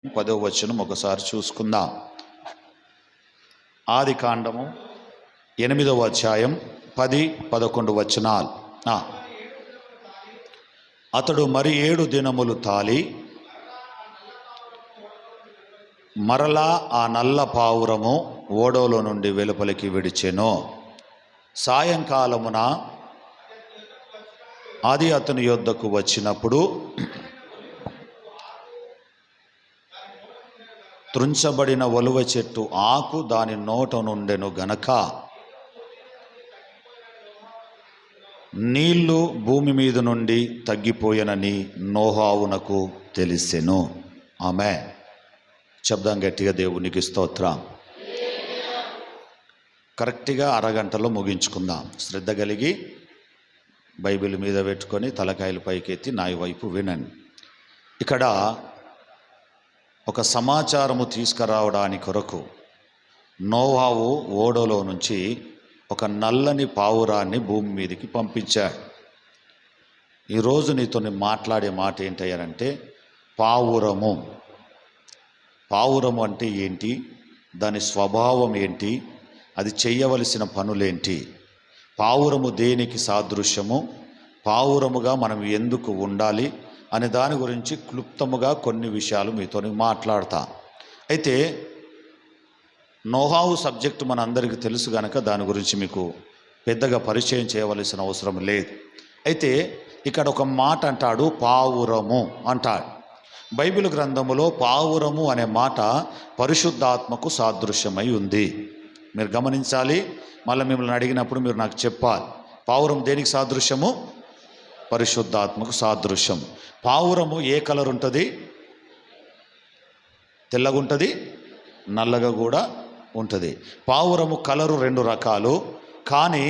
10వ వచనం ఒకసారి చూసుకుందాం. ఆది కాండము 8వ అధ్యాయం 10-11 వచనాలు. అతడు మరి 7 దినములు తాలి మరలా ఆ నల్ల పావురము ఓడలో నుండి వెలుపలికి విడిచెను. సాయంకాలమున అది అతని యొద్దకు వచ్చినప్పుడు త్రుంచబడిన ఒలువ చెట్టు ఆకు దాని నోట నుండెను గనక నీళ్లు భూమి మీద నుండి తగ్గిపోయెనని నోహావునకు తెలిసెను. ఆమె శబ్దం గట్టిగా దేవునికి స్తోత్రం. కరెక్ట్గా అరగంటలో ముగించుకుందాం. శ్రద్ధ కలిగి బైబిల్ మీద పెట్టుకొని తలకాయలు పైకెత్తి నా వైపు వినండి. ఇక్కడ ఒక సమాచారము తీసుకురావడానికి కొరకు నోవాహు ఓడలో నుంచి ఒక నల్లని పావురాన్ని భూమి మీదకి పంపించాడు. ఈరోజు నీతో మాట్లాడే మాట ఏంటంటే పావురము. పావురము అంటే ఏంటి, దాని స్వభావం ఏంటి, అది చేయవలసిన పనులేంటి, పావురము దేనికి సాదృశ్యము, పావురముగా మనం ఎందుకు ఉండాలి అనే దాని గురించి క్లుప్తముగా కొన్ని విషయాలు మీతో మాట్లాడతా. అయితే నోహావు సబ్జెక్టు మన అందరికీ తెలుసు కనుక దాని గురించి మీకు పెద్దగా పరిచయం చేయవలసిన అవసరం లేదు. అయితే ఇక్కడ ఒక మాట అంటాడు, పావురము అంటాడు. బైబిల్ గ్రంథములో పావురము అనే మాట పరిశుద్ధాత్మకు సాదృశ్యమై ఉంది. మీరు గమనించాలి. మళ్ళీ మిమ్మల్ని అడిగినప్పుడు మీరు నాకు చెప్పాలి, పావురం దేనికి సాదృశ్యము? పరిశుద్ధాత్మకు సాదృశ్యం. పావురము ఏ కలర్ ఉంటుంది? తెల్లగా ఉంటుంది, నల్లగా కూడా ఉంటుంది. పావురము కలరు 2 రకాలు. కానీ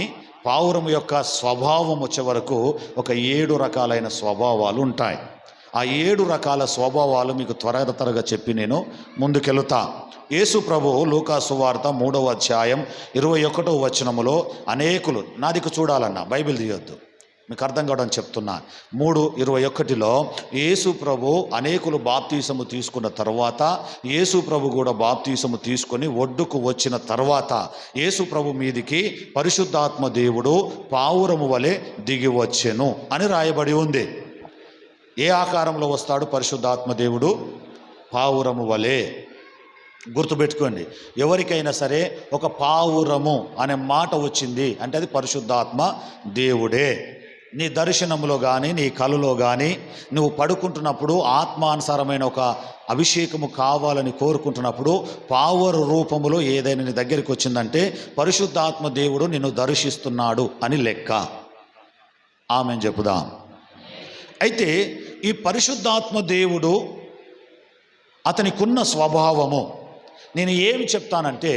పావురము యొక్క స్వభావం వచ్చే వరకు ఒక 7 రకాలైన స్వభావాలు ఉంటాయి. ఆ 7 రకాల స్వభావాలు మీకు త్వరగా చెప్పి నేను ముందుకెళ్తా. యేసు ప్రభువు లూకా సువార్త 3వ అధ్యాయం 21వ వచనములో అనేకులు, నాదికు చూడాలన్నా బైబిల్ తీయొద్దు, మీకు అర్థం కావడం చెప్తున్నా. 3:21లో యేసు ప్రభు అనేకులు బాప్తీసము తీసుకున్న తర్వాత, యేసు ప్రభు కూడా బాప్తీసము తీసుకొని ఒడ్డుకు వచ్చిన తర్వాత యేసు ప్రభు మీదికి పరిశుద్ధాత్మ దేవుడు పావురము వలె దిగి వచ్చెను అని రాయబడి ఉంది. ఏ ఆకారంలో వస్తాడు పరిశుద్ధాత్మ దేవుడు? పావురము వలె. గుర్తుపెట్టుకోండి, ఎవరికైనా సరే ఒక పావురము అనే మాట వచ్చింది అంటే అది పరిశుద్ధాత్మ దేవుడే. నీ దర్శనంలో కానీ నీ కలలో కానీ నువ్వు పడుకుంటున్నప్పుడు ఆత్మానుసారమైన ఒక అభిషేకము కావాలని కోరుకుంటున్నప్పుడు పావుర రూపములో ఏదైనా నీ దగ్గరికి వచ్చిందంటే పరిశుద్ధాత్మ దేవుడు నిన్ను దర్శిస్తున్నాడు అని లెక్క. ఆమెన్ చెప్పుదాం. అయితే ఈ పరిశుద్ధాత్మ దేవుడు అతనికున్న స్వభావము నేను ఏమి చెప్తానంటే,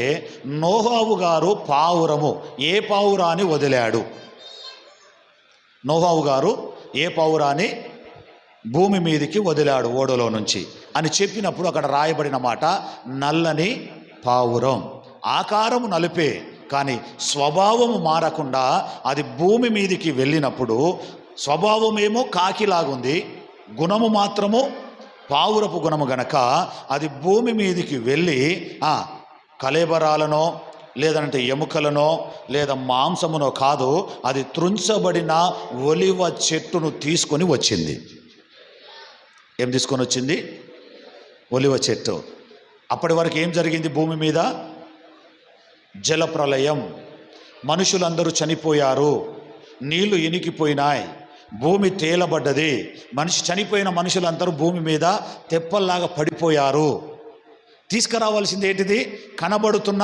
నోహావు గారు పావురము ఏ పావురాన్ని వదిలాడు? నోహావు గారు ఏ పావురాన్ని భూమి మీదకి వదిలాడు ఓడలో నుంచి అని చెప్పినప్పుడు అక్కడ రాయబడిన మాట నల్లని పావురం. ఆకారము నలుపే, కానీ స్వభావము మారకుండా అది భూమి మీదకి వెళ్ళినప్పుడు స్వభావమేమో కాకిలాగుంది, గుణము మాత్రము పావురపు గుణము గనక అది భూమి మీదకి వెళ్ళి కళేబరాలనో లేదంటే ఎముకలనో లేదా మాంసమునో కాదు, అది త్రుంచబడిన ఒలివ చెట్టును తీసుకొని వచ్చింది. ఏం తీసుకొని వచ్చింది? ఒలివ చెట్టు. అప్పటి వరకు ఏం జరిగింది భూమి మీద? జలప్రలయం. మనుషులందరూ చనిపోయారు, నీళ్లు ఇనికిపోయినాయి, భూమి తేలబడ్డది, చనిపోయిన మనుషులందరూ భూమి మీద తెప్పల్లాగా పడిపోయారు. తీసుకురావాల్సింది ఏంటిది? కనబడుతున్న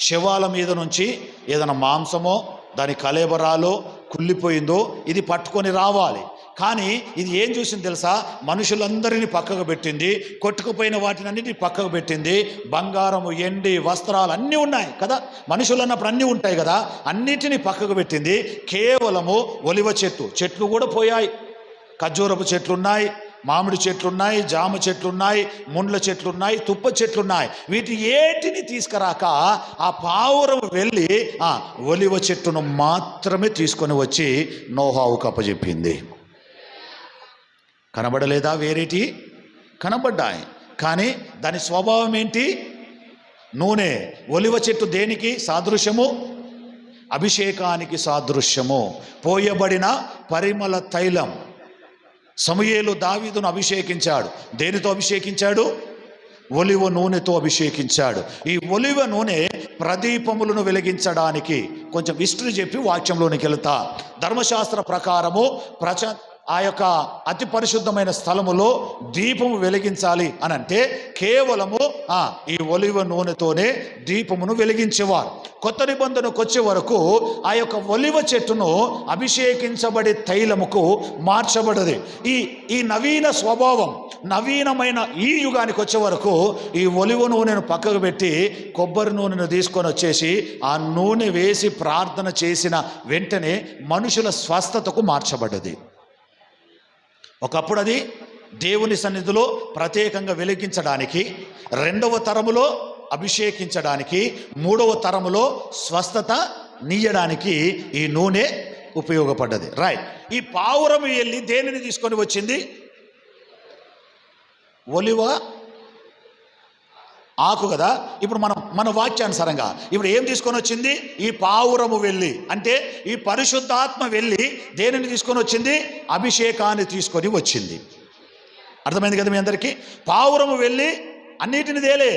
శవాల మీద నుంచి ఏదైనా మాంసమో దాని కళేబరాలో కుళ్ళిపోయిందో ఇది పట్టుకొని రావాలి. కానీ ఇది ఏం చూసింది తెలుసా? మనుషులందరినీ పక్కకు పెట్టింది, కొట్టుకుపోయిన వాటిని అన్నిటిని పక్కకు పెట్టింది. బంగారము, ఎండి, వస్త్రాలు అన్నీ ఉన్నాయి కదా, మనుషులు అన్నప్పుడు అన్నీ ఉంటాయి కదా, అన్నిటినీ పక్కకు పెట్టింది. కేవలము ఒలివ చెట్లు కూడా పోయాయి. ఖర్జూరపు చెట్లున్నాయి, మామిడి చెట్లున్నాయి, జామ చెట్లున్నాయి, ముండ్ల చెట్లున్నాయి, తుప్ప చెట్లున్నాయి. వీటి ఏటిని తీసుకురాక ఆ పావురం వెళ్ళి ఒలివ చెట్టును మాత్రమే తీసుకొని వచ్చి నోహావుకు అప్పచెప్పింది. కనబడలేదా? వేరేటి కనబడ్డాయి. కానీ దాని స్వభావం ఏంటి? నూనె. ఒలివ చెట్టు దేనికి సాదృశ్యము? అభిషేకానికి సాదృశ్యము. పోయబడిన పరిమళ తైలం. సమూయేలు దావీదును అభిషేకించాడు. దేనితో అభిషేకించాడు? ఒలివ నూనెతో అభిషేకించాడు. ఈ ఒలివ నూనె ప్రదీపములను వెలిగించడానికి. కొంచెం హిస్టరీ చెప్పి వాక్యంలోనికి వెళ్తా. ధర్మశాస్త్ర ప్రకారము ఆ యొక్క అతి పరిశుద్ధమైన స్థలములో దీపము వెలిగించాలి అని అంటే కేవలము ఈ ఒలివ నూనెతోనే దీపమును వెలిగించేవారు. కొత్త నిబంధనకు వచ్చే వరకు ఆ యొక్క ఒలివ చెట్టును అభిషేకించబడే తైలముకు మార్చబడది. ఈ నవీన స్వభావం, నవీనమైన ఈ యుగానికి వచ్చే వరకు ఈ ఒలివ నూనెను పక్కకు పెట్టి కొబ్బరి నూనెను తీసుకొని వచ్చేసి ఆ నూనె వేసి ప్రార్థన చేసిన వెంటనే మనుషుల స్వస్థతకు మార్చబడ్డది. ఒకప్పుడు అది దేవుని సన్నిధిలో ప్రత్యేకంగా వెలిగించడానికి, రెండవ తరములో అభిషేకించడానికి, మూడవ తరములో స్వస్థత నీయడానికి ఈ నూనె ఉపయోగపడ్డది. రైట్. ఈ పావురం వెళ్ళి దేనిని తీసుకొని వచ్చింది? ఒలివ ఆకు కదా. ఇప్పుడు మన వాక్యానుసారంగా ఇప్పుడు ఏం తీసుకొని వచ్చింది? ఈ పావురము వెళ్ళి అంటే ఈ పరిశుద్ధాత్మ వెళ్ళి దేనిని తీసుకొని వచ్చింది? అభిషేకాన్ని తీసుకొని వచ్చింది. అర్థమైంది కదా మీ అందరికీ? పావురము వెళ్ళి అన్నిటిని తేలే,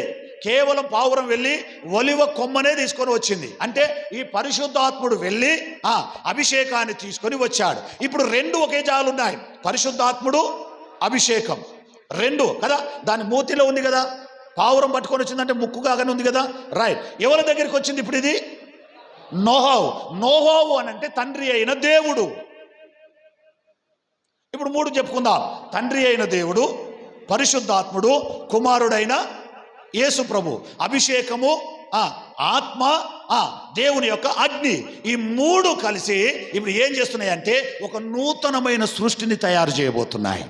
కేవలం పావురం వెళ్ళి ఒలివ కొమ్మనే తీసుకొని వచ్చింది. అంటే ఈ పరిశుద్ధాత్ముడు వెళ్ళి అభిషేకాన్ని తీసుకొని వచ్చాడు. ఇప్పుడు రెండు ఒకే జాలు ఉన్నాయి, పరిశుద్ధాత్ముడు, అభిషేకం. రెండు కదా. దాని మూతిలో ఉంది కదా. పావురం పట్టుకొని వచ్చిందంటే ముక్కు కాగానే ఉంది కదా. రైట్. ఎవరి దగ్గరికి వచ్చింది ఇప్పుడు ఇది? నోహావు అని అంటే తండ్రి అయిన దేవుడు. ఇప్పుడు మూడు చెప్పుకుందాం. తండ్రి అయిన దేవుడు, పరిశుద్ధాత్ముడు, కుమారుడైన యేసు ప్రభు. అభిషేకము, ఆత్మ, దేవుని యొక్క అగ్ని. ఈ మూడు కలిసి ఇప్పుడు ఏం చేస్తున్నాయి అంటే ఒక నూతనమైన సృష్టిని తయారు చేయబోతున్నాయి.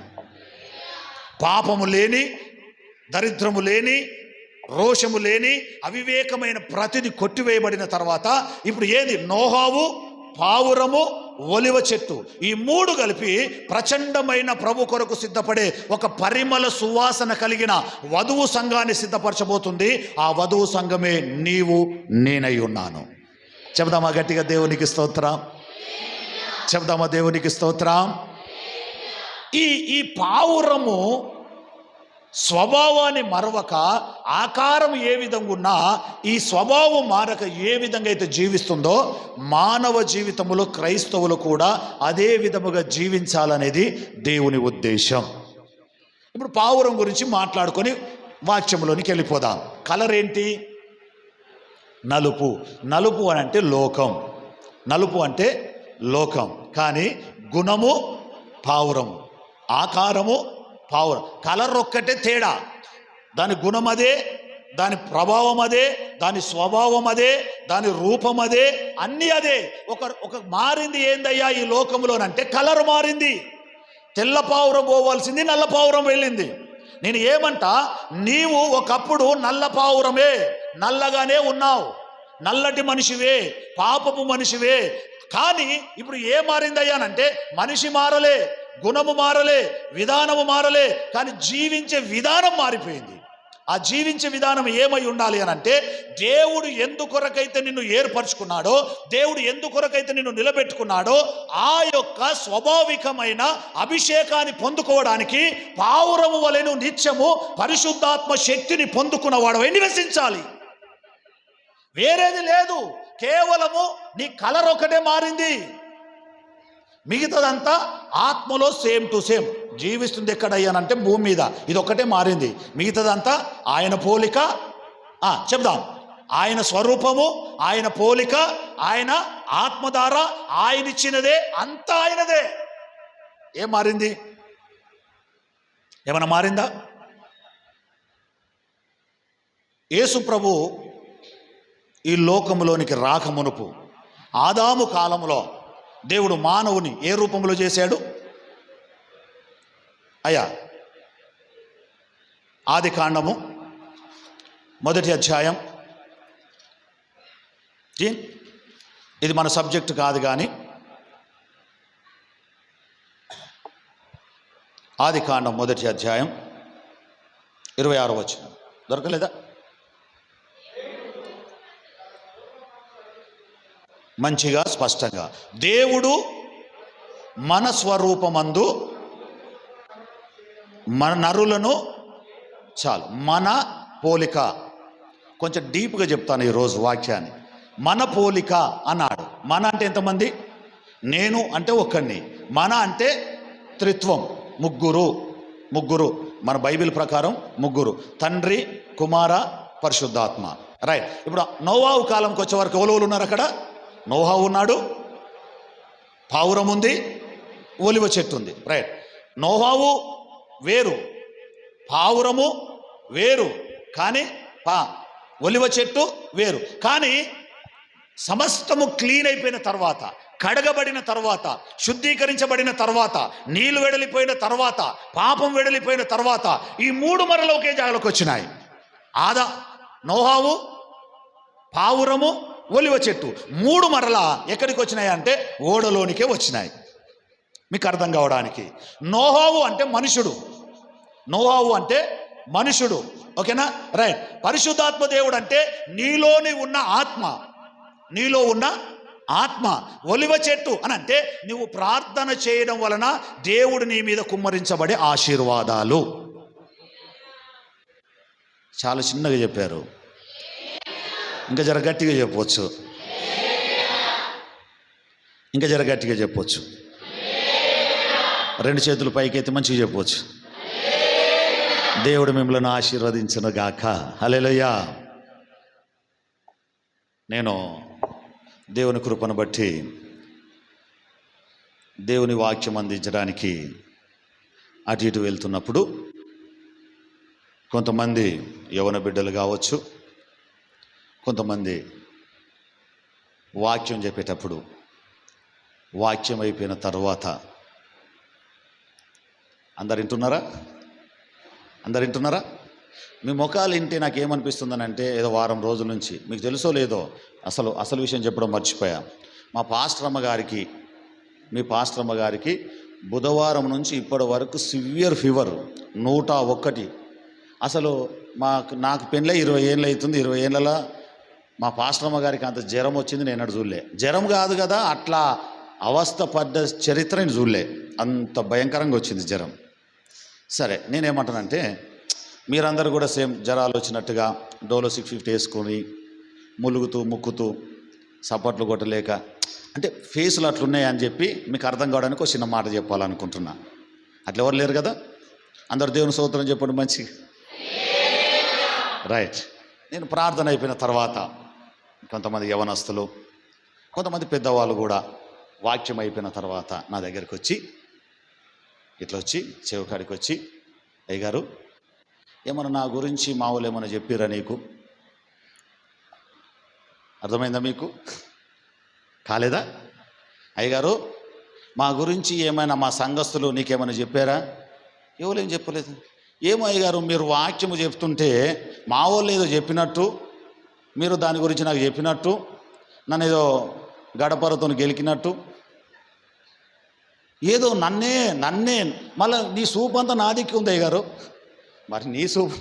పాపము లేని, దరిద్రము లేని, రోషము లేని, అవివేకమైన ప్రతిది కొట్టివేయబడిన తర్వాత ఇప్పుడు ఏది? నోహావు, పావురము, ఒలివ చెట్టు. ఈ మూడు కలిపి ప్రచండమైన ప్రభు కొరకు సిద్ధపడే ఒక పరిమళ సువాసన కలిగిన వధువు సంఘాన్ని సిద్ధపరచబోతుంది. ఆ వధువు సంఘమే నీవు, నేనై ఉన్నాను. చెబుదామా గట్టిగా? దేవునికి స్తోత్రం. చెబుదామా? దేవునికి స్తోత్రం. ఈ పావురము స్వభావాన్ని మరవక, ఆకారం ఏ విధంగా ఉన్నా ఈ స్వభావం మారక ఏ విధంగా అయితే జీవిస్తుందో మానవ జీవితంలో క్రైస్తవులు కూడా అదే విధముగా జీవించాలనేది దేవుని ఉద్దేశం. ఇప్పుడు పావురం గురించి మాట్లాడుకొని వాక్యంలోనికి వెళ్ళిపోదాం. కలర్ ఏంటి? నలుపు. నలుపు అని అంటే లోకం. నలుపు అంటే లోకం. కానీ గుణము పావురము, ఆకారము పావురం. కలర్ ఒక్కటే తేడా. దాని గుణం అదే, దాని ప్రభావం అదే, దాని స్వభావం అదే, దాని రూపం అదే, అన్నీ అదే. ఒక మారింది ఏందయ్యా ఈ లోకంలోనంటే కలర్ మారింది. తెల్ల పావురం పోవాల్సింది నల్ల పావురం వెళ్ళింది. నేను ఏమంటా, నీవు ఒకప్పుడు నల్ల పావురమే, నల్లగానే ఉన్నావు, నల్లటి మనిషివే, పాపపు మనిషివే. కానీ ఇప్పుడు ఏ మారిందయ్యానంటే మనిషి మారలే, గుణము మారలే, విధానము మారలే, కానీ జీవించే విధానం మారిపోయింది. ఆ జీవించే విధానం ఏమై ఉండాలి అని అంటే, దేవుడు ఎందుకొరకైతే నిన్ను ఏర్పరచుకున్నాడో, దేవుడు ఎందుకొరకైతే నిన్ను నిలబెట్టుకున్నాడో ఆ యొక్క స్వాభావికమైన అభిషేకాన్ని పొందుకోవడానికి పావురము వలెను నిత్యము పరిశుద్ధాత్మ శక్తిని పొందుకున్నవాడు నివసించాలి. వేరేది లేదు. కేవలము నీ కలర్ ఒకటే మారింది, మిగతాదంతా ఆత్మలో సేమ్ టు సేమ్ జీవిస్తుంది. ఎక్కడయ్యానంటే భూమి మీద. ఇది ఒక్కటే మారింది, మిగతాదంతా ఆయన పోలిక. చెప్దాం, ఆయన స్వరూపము, ఆయన పోలిక, ఆయన ఆత్మ ద్వారా ఆయన ఇచ్చినదే, అంతా ఆయనదే. ఏం మారింది? ఏమైనా మారిందా? యేసు ప్రభు ఈ లోకములోనికి రాకమునుపు ఆదాము కాలంలో దేవుడు మానవుని ఏ రూపంలో చేశాడు? అయ్యా, ఆది కాండము 1వ అధ్యాయం. ఇది మన సబ్జెక్టు కాదు, కానీ ఆది కాండం 1వ అధ్యాయం 26వ వచనం దొరకలేదా? మంచిగా స్పష్టంగా, దేవుడు మన స్వరూపమందు మన నరులను, చాలు, మన పోలిక. కొంచెం డీప్గా చెప్తాను ఈరోజు వాక్యాన్ని. మన పోలిక అన్నాడు. మన అంటే ఎంతమంది? నేను అంటే ఒక్కడిని. మన అంటే త్రిత్వం, ముగ్గురు. మన బైబిల్ ప్రకారం ముగ్గురు: తండ్రి, కుమార, పరిశుద్ధాత్మ. రైట్. ఇప్పుడు నోవాహు కాలంకి వచ్చే వరకు ఎవరు ఉన్నారు అక్కడ? నోవాహు ఉన్నాడు, పావురం ఉంది, ఒలివ చెట్టు ఉంది. రైట్. నోవాహు వేరు, పావురము వేరు, కానీ ఒలివ చెట్టు వేరు. కానీ సమస్తము క్లీన్ అయిపోయిన తర్వాత, కడగబడిన తర్వాత, శుద్ధీకరించబడిన తర్వాత, నీళ్లు వెడలిపోయిన తర్వాత, పాపం వెడలిపోయిన తర్వాత ఈ 3 మరల ఒకే జాగలోకి వచ్చినాయి. నోవాహు, పావురము, ఒలివ చెట్టు 3 మరల ఎక్కడికి వచ్చినాయి అంటే ఓడలోనికే వచ్చినాయి. మీకు అర్థం కావడానికి, నోవాహు అంటే మనుషుడు. ఓకేనా? రైట్. పరిశుద్ధాత్మ దేవుడు అంటే నీలో ఉన్న ఆత్మ. ఒలివ చెట్టు అని అంటే నువ్వు ప్రార్థన చేయడం వలన దేవుడు నీ మీద కుమ్మరించబడే ఆశీర్వాదాలు. చాలా చిన్నగా చెప్పారు, ఇంకా జర గట్టిగా చెప్పవచ్చు, ఇంకా జర గట్టిగా చెప్పవచ్చు. 2 చేతులు పైకెత్తి మంచిగా చెప్పవచ్చు. దేవుడు మిమ్మల్ని ఆశీర్వదించును గాక. హల్లెలూయా. నేను దేవుని కృపను బట్టి దేవుని వాక్యం అందించడానికి అటు ఇటు వెళ్తున్నప్పుడు కొంతమంది యవన బిడ్డలు కావచ్చు, కొంతమంది వాక్యం చెప్పేటప్పుడు వాక్యం అయిపోయిన తర్వాత అందరు వింటున్నారా? మీ ముఖాలు వింటే నాకేమనిపిస్తుందని అంటే, ఏదో వారం రోజుల నుంచి మీకు తెలుసో లేదో అసలు విషయం చెప్పడం మర్చిపోయా. మీ పాస్టర్ అమ్మ గారికి బుధవారం నుంచి ఇప్పటి వరకు సివియర్ ఫీవర్ 101. అసలు నాకు పెళ్ళై 20 ఏళ్ళు అవుతుంది. 20 ఏళ్ళలో మా పాస్టర్ అమ్మ గారికి అంత జ్వరం వచ్చింది నేను చూడలే. జ్వరం కాదు కదా, అట్లా అవస్థ పడ్డ చరిత్ర నేను చూడలే. అంత భయంకరంగా వచ్చింది జ్వరం. సరే, నేనేమంటానంటే, మీరందరూ కూడా సేమ్ జ్వరాలు వచ్చినట్టుగా డోలో 650 వేసుకొని ములుగుతూ ముక్కుతూ సపోర్ట్లు కొట్టలేక అంటే ఫేసులు అట్లున్నాయి అని చెప్పి మీకు అర్థం కావడానికి ఒక చిన్న మాట చెప్పాలనుకుంటున్నా. అట్లా ఎవరు లేరు కదా? అందరు దేవుని స్తోత్రం చెప్పండి మంచి. రైట్. నేను ప్రార్థన అయిపోయిన తర్వాత కొంతమంది యవనస్తులు, కొంతమంది పెద్దవాళ్ళు కూడా వాక్యం అయిపోయిన తర్వాత నా దగ్గరికి వచ్చి ఇట్లా వచ్చి చెవికాడికి వచ్చి, అయ్యగారు ఏమన్నా నా గురించి మా వాళ్ళు ఏమన్నా చెప్పిరా నీకు? అర్థమైందా మీకు? కాలేదా? అయ్యగారు మా గురించి ఏమైనా మా సంఘస్థులు నీకేమైనా చెప్పారా? ఎవరేం చెప్పలేదు. ఏమో అయ్యగారు, మీరు వాక్యము చెప్తుంటే మా వాళ్ళు ఏదో చెప్పినట్టు, మీరు దాని గురించి నాకు చెప్పినట్టు, నన్ను ఏదో గడపరతో గెలికినట్టు, ఏదో నన్నే మళ్ళీ నీ సూప్ అంతా నా దిక్కు ఉంది అయ్యగారు. మరి నీ సూప్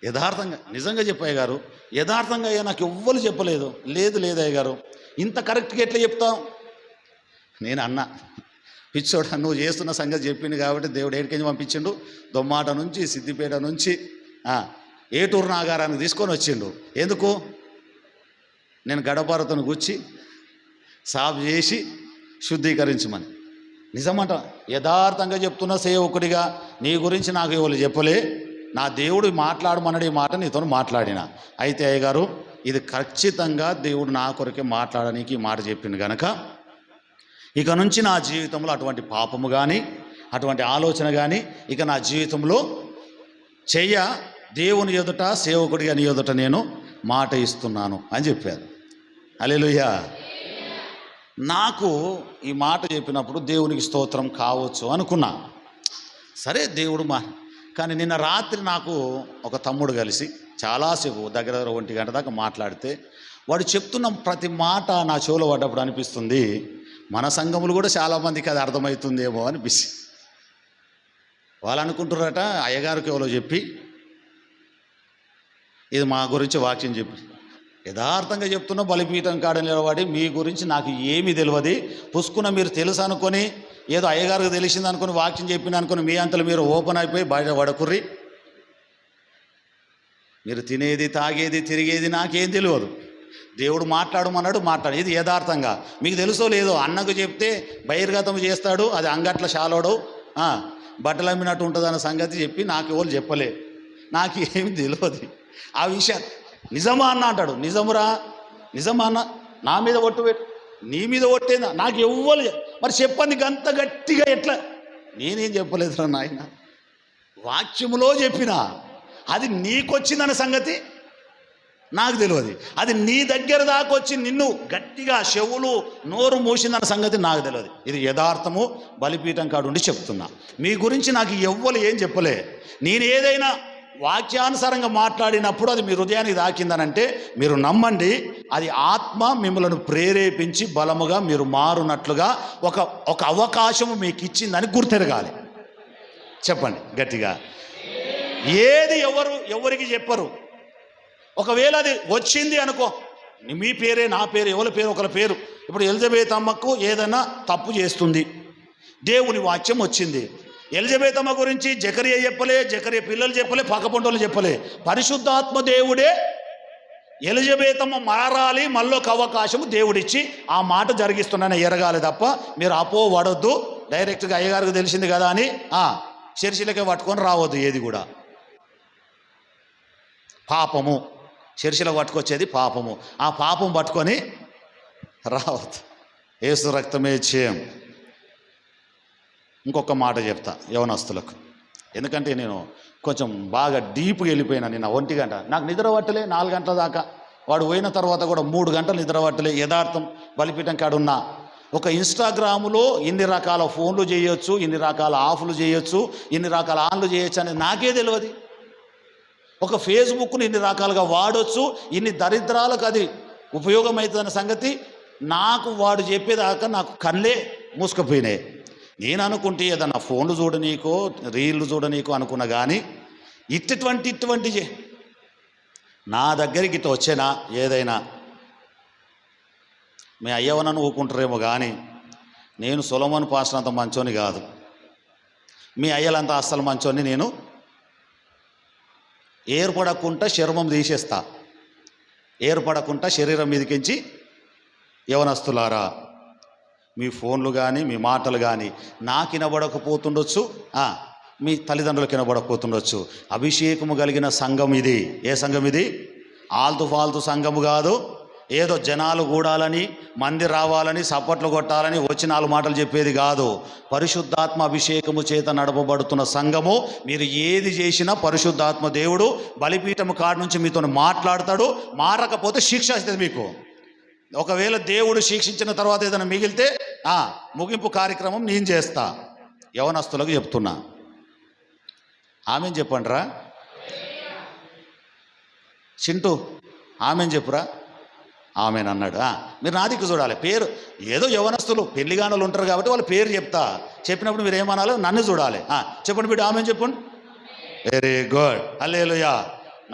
యథార్థంగా నిజంగా చెప్పాయి గారు, యథార్థంగా అయ్యా నాకు ఎవ్వరు చెప్పలేదు. లేదు అయ్యగారు, ఇంత కరెక్ట్గా ఎట్లా చెప్తావు? నేను అన్నా, పిచ్చోడా, నువ్వు చేస్తున్న సంగతి చెప్పింది కాబట్టి దేవుడు ఏడికెంచి పంపించిండు. దొమ్మాట నుంచి సిద్దిపేట నుంచి ఏటూరు నాగారానికి తీసుకొని వచ్చిండు. ఎందుకు? నేను గడపారతను గుచ్చి సాఫ్ చేసి శుద్ధీకరించమని. నిజమంట, యథార్థంగా చెప్తున్న సేవకుడిగా నీ గురించి నాకు ఎవరు చెప్పలే. నా దేవుడు మాట్లాడమన్నాడు, ఈ మాట నీతో మాట్లాడిన. అయితే అయ్యగారు, ఇది ఖచ్చితంగా దేవుడు నా కొరకే మాట్లాడడానికి ఈ మాట చెప్పింది కనుక ఇక నుంచి నా జీవితంలో అటువంటి పాపము కానీ అటువంటి ఆలోచన కానీ ఇక నా జీవితంలో దేవుని ఎదుట సేవకుడిగా నీ ఎదుట నేను మాట ఇస్తున్నాను అని చెప్పారు. హల్లెలూయా. నాకు ఈ మాట చెప్పినప్పుడు దేవునికి స్తోత్రం కావచ్చు అనుకున్నా. సరే దేవుడు కానీ నిన్న రాత్రి నాకు ఒక తమ్ముడు కలిసి చాలాసేపు దగ్గర 1 గంట దాకా మాట్లాడితే వాడు చెప్తున్న ప్రతి మాట నా చెవులో పడ్డప్పుడు అనిపిస్తుంది, మన సంఘములు కూడా చాలామందికి అది అర్థమవుతుందేమో అనిపిస్తుంది. వాళ్ళు అనుకుంటున్నారట అయ్యగారికి ఎవరో చెప్పి ఇది మా గురించి వాక్యం చెప్పి యథార్థంగా చెప్తున్నా. బలిపీఠం కాడ నిలబడి మీ గురించి నాకు ఏమీ తెలియదు, పుసుకున్న మీరు తెలుసు అనుకొని ఏదో అయ్యగారికి తెలిసింది అనుకుని వాక్యం చెప్పిన అనుకుని మీ అంతలో మీరు ఓపెన్ అయిపోయి బయట పడకుర్రి. మీరు తినేది తాగేది తిరిగేది నాకేం తెలియదు. దేవుడు మాట్లాడమన్నాడు, ఇది యథార్థంగా మీకు తెలుసో లేదో. అన్నకు చెప్తే బహిర్గతం చేస్తాడు, అది అంగట్ల శాలోడు బట్టలు అమ్మినట్టు ఉంటుంది అన్న సంగతి చెప్పి నాకు ఎవరు చెప్పలే, నాకు ఏమి తెలియదు ఆ విషయం. నిజమా అన్న అంటాడు, నిజమురా నిజమా అన్న, నా మీద ఒట్టు పెట్టు, నీ మీద ఒట్టేందా, నాకు ఎవ్వరు మరి చెప్పండి అంత గట్టిగా ఎట్లా. నేనేం చెప్పలేదురా నాయన, వాక్యములో చెప్పిన, అది నీకొచ్చిందన్న సంగతి నాకు తెలియదు. అది నీ దగ్గర దాకా వచ్చి నిన్ను గట్టిగా చెవులు నోరు మూసిందన్న సంగతి నాకు తెలియదు. ఇది యథార్థము బలిపీఠం కాడుండి చెప్తున్నా. మీ గురించి నాకు ఎవ్వరు ఏం చెప్పలే. నేను ఏదైనా వాక్యానుసారంగా మాట్లాడినప్పుడు అది మీ హృదయానికి తాకిందనంటే మీరు నమ్మండి, అది ఆత్మ మిమ్మల్ని ప్రేరేపించి బలముగా మీరు మారునట్లుగా ఒక అవకాశము మీకు ఇచ్చిందని గుర్తెరగాలి. చెప్పండి గట్టిగా. ఏది ఎవరికి చెప్పరు. ఒకవేళ అది వచ్చింది అనుకో, మీ పేరే నా పేరు ఎవరి పేరు ఒకరి పేరు. ఇప్పుడు ఎలిజబెత్ అమ్మకు ఏదైనా తప్పు చేస్తుంది, దేవుని వాక్యం వచ్చింది. ఎలిజబెత్ అమ్మ గురించి జకరియా చెప్పలే, జకరియా పిల్లలు చెప్పలే, పక్కపొంటోళ్ళు చెప్పలే. పరిశుద్ధాత్మ దేవుడే ఎలిజబెత్ అమ్మ మారాలి, మళ్ళొక అవకాశము దేవుడిచ్చి ఆ మాట జరిగిస్తున్నానని ఎరగాలి తప్ప మీరు వడొద్దు. డైరెక్ట్గా అయ్యగారికి తెలిసింది కదా అని చర్చిలకే పట్టుకొని రావద్దు. ఏది కూడా పాపము, చర్చిలకు పట్టుకొచ్చేది పాపము. ఆ పాపం పట్టుకొని రావద్దు. యేసు రక్తమే చేయం. ఇంకొక మాట చెప్తా యవనస్తులకు, ఎందుకంటే నేను కొంచెం బాగా డీప్గా వెళ్ళిపోయినా. నిన్న 1 గంట నాకు నిద్ర పట్టలే, 4 గంటల దాకా. వాడు పోయిన తర్వాత కూడా 3 గంటలు నిద్ర పట్టలే. యథార్థం బలిపీఠం కాడున్నా. ఒక ఇన్స్టాగ్రాములో ఇన్ని రకాల ఫోన్లు చేయొచ్చు, ఇన్ని రకాల ఆఫ్లు చేయొచ్చు, ఇన్ని రకాల ఆన్లు చేయొచ్చు అనేది నాకే తెలియదు. ఒక ఫేస్బుక్ను ఇన్ని రకాలుగా వాడొచ్చు, ఇన్ని దరిద్రాలకు అది ఉపయోగమవుతుందన్న సంగతి నాకు వాడు చెప్పేదాకా నాకు కళ్ళే మూసుకుపోయినాయి. నేను అనుకుంటే ఏదన్నా ఫోన్లు చూడనీకో రీళ్లు చూడనీకో అనుకున్నా, కానీ ఇటువంటి నా దగ్గరికి ఇట్లా వచ్చేనా ఏదైనా మీ అయ్యవనని ఊకుంటారేమో, కానీ నేను సొలొమోను పాస్టర్ అంత మంచోని కాదు, మీ అయ్యలంతా అస్సలు మంచోని. నేను ఏర్పడకుండా చర్మం తీసేస్తా, ఏర్పడకుండా శరీరం మీదకించి. యవనస్తులారా, మీ ఫోన్లు కానీ మీ మాటలు కానీ నాకు వినబడకపోతుండొచ్చు, మీ తల్లిదండ్రులకు వినబడకపోతుండొచ్చు. అభిషేకము కలిగిన సంఘం ఇది. ఏ సంఘం ఇది? ఆల్తు ఫాల్తు సంఘము కాదు. ఏదో జనాలు కూడాలని, మంది రావాలని, సప్పట్లు కొట్టాలని వచ్చి 4 మాటలు చెప్పేది కాదు. పరిశుద్ధాత్మ అభిషేకము చేత నడపబడుతున్న సంఘము. మీరు ఏది చేసినా పరిశుద్ధాత్మ దేవుడు బలిపీఠము కాడి నుంచి మీతో మాట్లాడతాడు. మారకపోతే శిక్ష వస్తుంది మీకు. ఒకవేళ దేవుడు శిక్షించిన తర్వాత ఏదైనా మిగిలితే ముగింపు కార్యక్రమం నేను చేస్తా. యవనస్తులకు చెప్తున్నా, ఆమెను చెప్పండి రా. చింటూ ఆమెను చెప్పురా. ఆమెను అన్నాడు. మీరు నా దిక్కు చూడాలి. పేరు ఏదో యవనస్తులు పెళ్లిగానులు ఉంటారు కాబట్టి వాళ్ళ పేరు చెప్తా. చెప్పినప్పుడు మీరు ఏమనాలో నన్ను చూడాలి. చెప్పండి బిడ్డ, ఆమెను చెప్పండి. వెరీ గుడ్, హల్లెలూయా.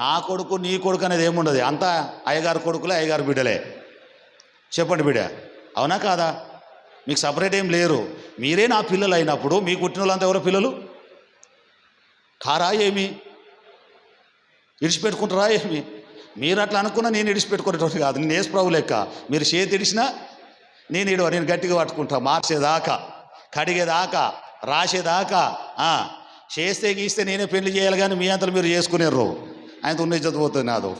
నా కొడుకు నీ కొడుకు అనేది ఏముండదు, అంతా అయ్యగారు కొడుకులే, అయ్యగారు బిడ్డలే. చెప్పండి బిడ్డ, అవునా కాదా? మీకు సపరేట్ ఏం లేరు. మీరే నా పిల్లలు అయినప్పుడు మీకు పుట్టిన వాళ్ళంతా ఎవరో పిల్లలు కారా? ఏమి ఇడిచిపెట్టుకుంటారా? ఏమి మీరు అట్లా అనుకున్నా నేను ఇడిచిపెట్టుకునేటోడు కాదు. నేను యేసు ప్రభు లెక్క. మీరు చేతి ఇడిచినా నేను గట్టిగా పట్టుకుంటా. మార్చేదాకా, కడిగేదాకా, రాసేదాకా. చేస్తే గీస్తే నేనే పెళ్లి చేయాలి, కానీ మీ అంతలు మీరు చేసుకునేరు. ఆయనతో ఉన్న ఇజ్జత్ పోతుంది నాదు.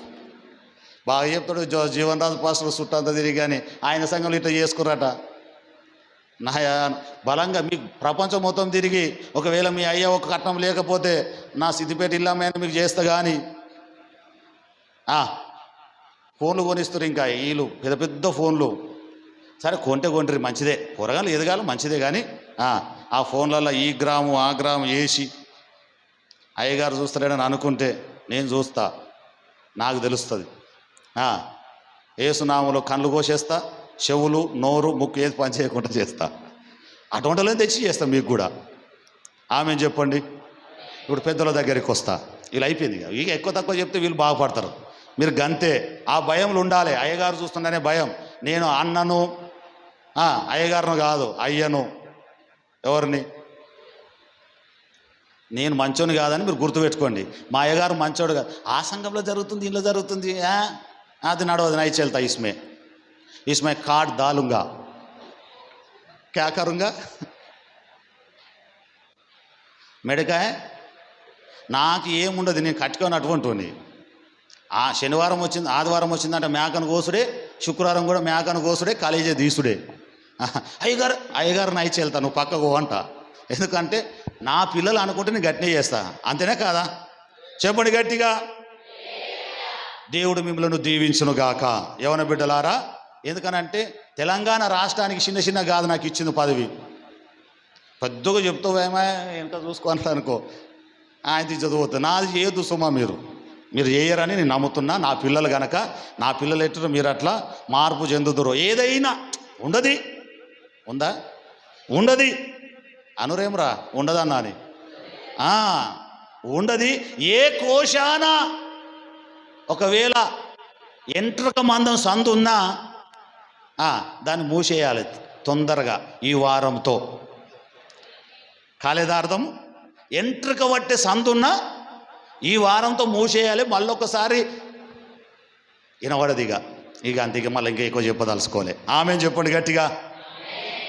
బాగా చెప్తాడు జీవన్ రాజు పాస్టర్ చుట్టంతా తిరిగి, కానీ ఆయన సంఘంలో ఇట్లా చేసుకురట. నా బలంగా మీకు ప్రపంచం మొత్తం తిరిగి ఒకవేళ మీ అయ్య ఒక కట్నం లేకపోతే నా సిద్దిపేట ఇల్లమ్మాయని మీకు చేస్తా. కానీ ఫోన్లు కొనిస్తారు, ఇంకా వీళ్ళు పెద్ద పెద్ద ఫోన్లు. సరే కొంటారు, మంచిదే, కూరగాయలు ఎదగాలి మంచిదే, కానీ ఆ ఫోన్లలో ఈ గ్రాము ఆ గ్రాము వేసి అయ్యగారు చూస్తాడని అనుకుంటే నేను చూస్తా, నాకు తెలుస్తుంది. ఏసునామలో కళ్ళు కోసేస్తా, చెవులు నోరు ముక్కు ఏది పని చేయకుండా చేస్తా. అటువంటిలో తెచ్చి చేస్తాం మీకు కూడా. ఆమెను చెప్పండి. ఇప్పుడు పెద్దల దగ్గరికి వస్తా. వీళ్ళు అయిపోయింది, ఇక ఎక్కువ తక్కువ చెప్తే వీళ్ళు బాగుపడతారు. మీరు గంతే. ఆ భయంలో ఉండాలి. అయ్యగారు చూస్తుండనే భయం. నేను అన్నను, అయ్యగారును కాదు, అయ్యను. ఎవరిని? నేను మంచోని కాదని మీరు గుర్తుపెట్టుకోండి. మా అయ్యగారు మంచోడు కాదు. ఆ సంఘంలో జరుగుతుంది, ఇంట్లో జరుగుతుంది, అది నడవదు. నై చెల్తా ఇస్మే కాట్ దాలుంగా క్యా కరుంగా మెడకాయ నాకు ఏముండదు. నేను కట్టుకొని అటువంటి శనివారం వచ్చింది, ఆదివారం వచ్చిందంటే మేకను కోసుడే, శుక్రవారం కూడా మేకను కోసుడే, కాలేజీ తీసుడే. అయ్యగారు నైచి వెళ్తా, నువ్వు పక్కకు అంట. ఎందుకంటే నా పిల్లలు అనుకుంటే నేను గట్టినే చేస్తా. అంతేనే కాదా? చెప్పండి గట్టిగా. దేవుడు మిమ్మల్ని దీవించును గాక యవన బిడ్డలారా. ఎందుకనంటే తెలంగాణ రాష్ట్రానికి చిన్న చిన్న కాదు నాకు ఇచ్చింది పదవి. పెద్దగా చెప్తావేమో ఎంత చూసుకోవాలి అనుకో, ఆయన చదువుతుంది. నాది చేయొద్దు సుమా, మీరు చేయరని నేను నమ్ముతున్నా. నా పిల్లలు గనక, నా పిల్లలు ఎట్టు మీరు అట్లా మార్పు చెందుదురు. ఏదైనా ఉండది, ఉందా? ఉండది అనురేమరా, ఉండదన్నా అని ఉండది. ఏ కోశాన ఒకవేళ ఎంట్రక మందం సందు ఉన్నా దాన్ని మూసేయాలి తొందరగా. ఈ వారంతో కాలేదార్థం. ఎంట్రక పట్టే సందున్నా ఈ వారంతో మూసేయాలి. మళ్ళొకసారి వినబడదు ఇక అంతే. మళ్ళీ ఇంకా ఎక్కువ చెప్పదలుచుకోలే. ఆమె చెప్పండి గట్టిగా.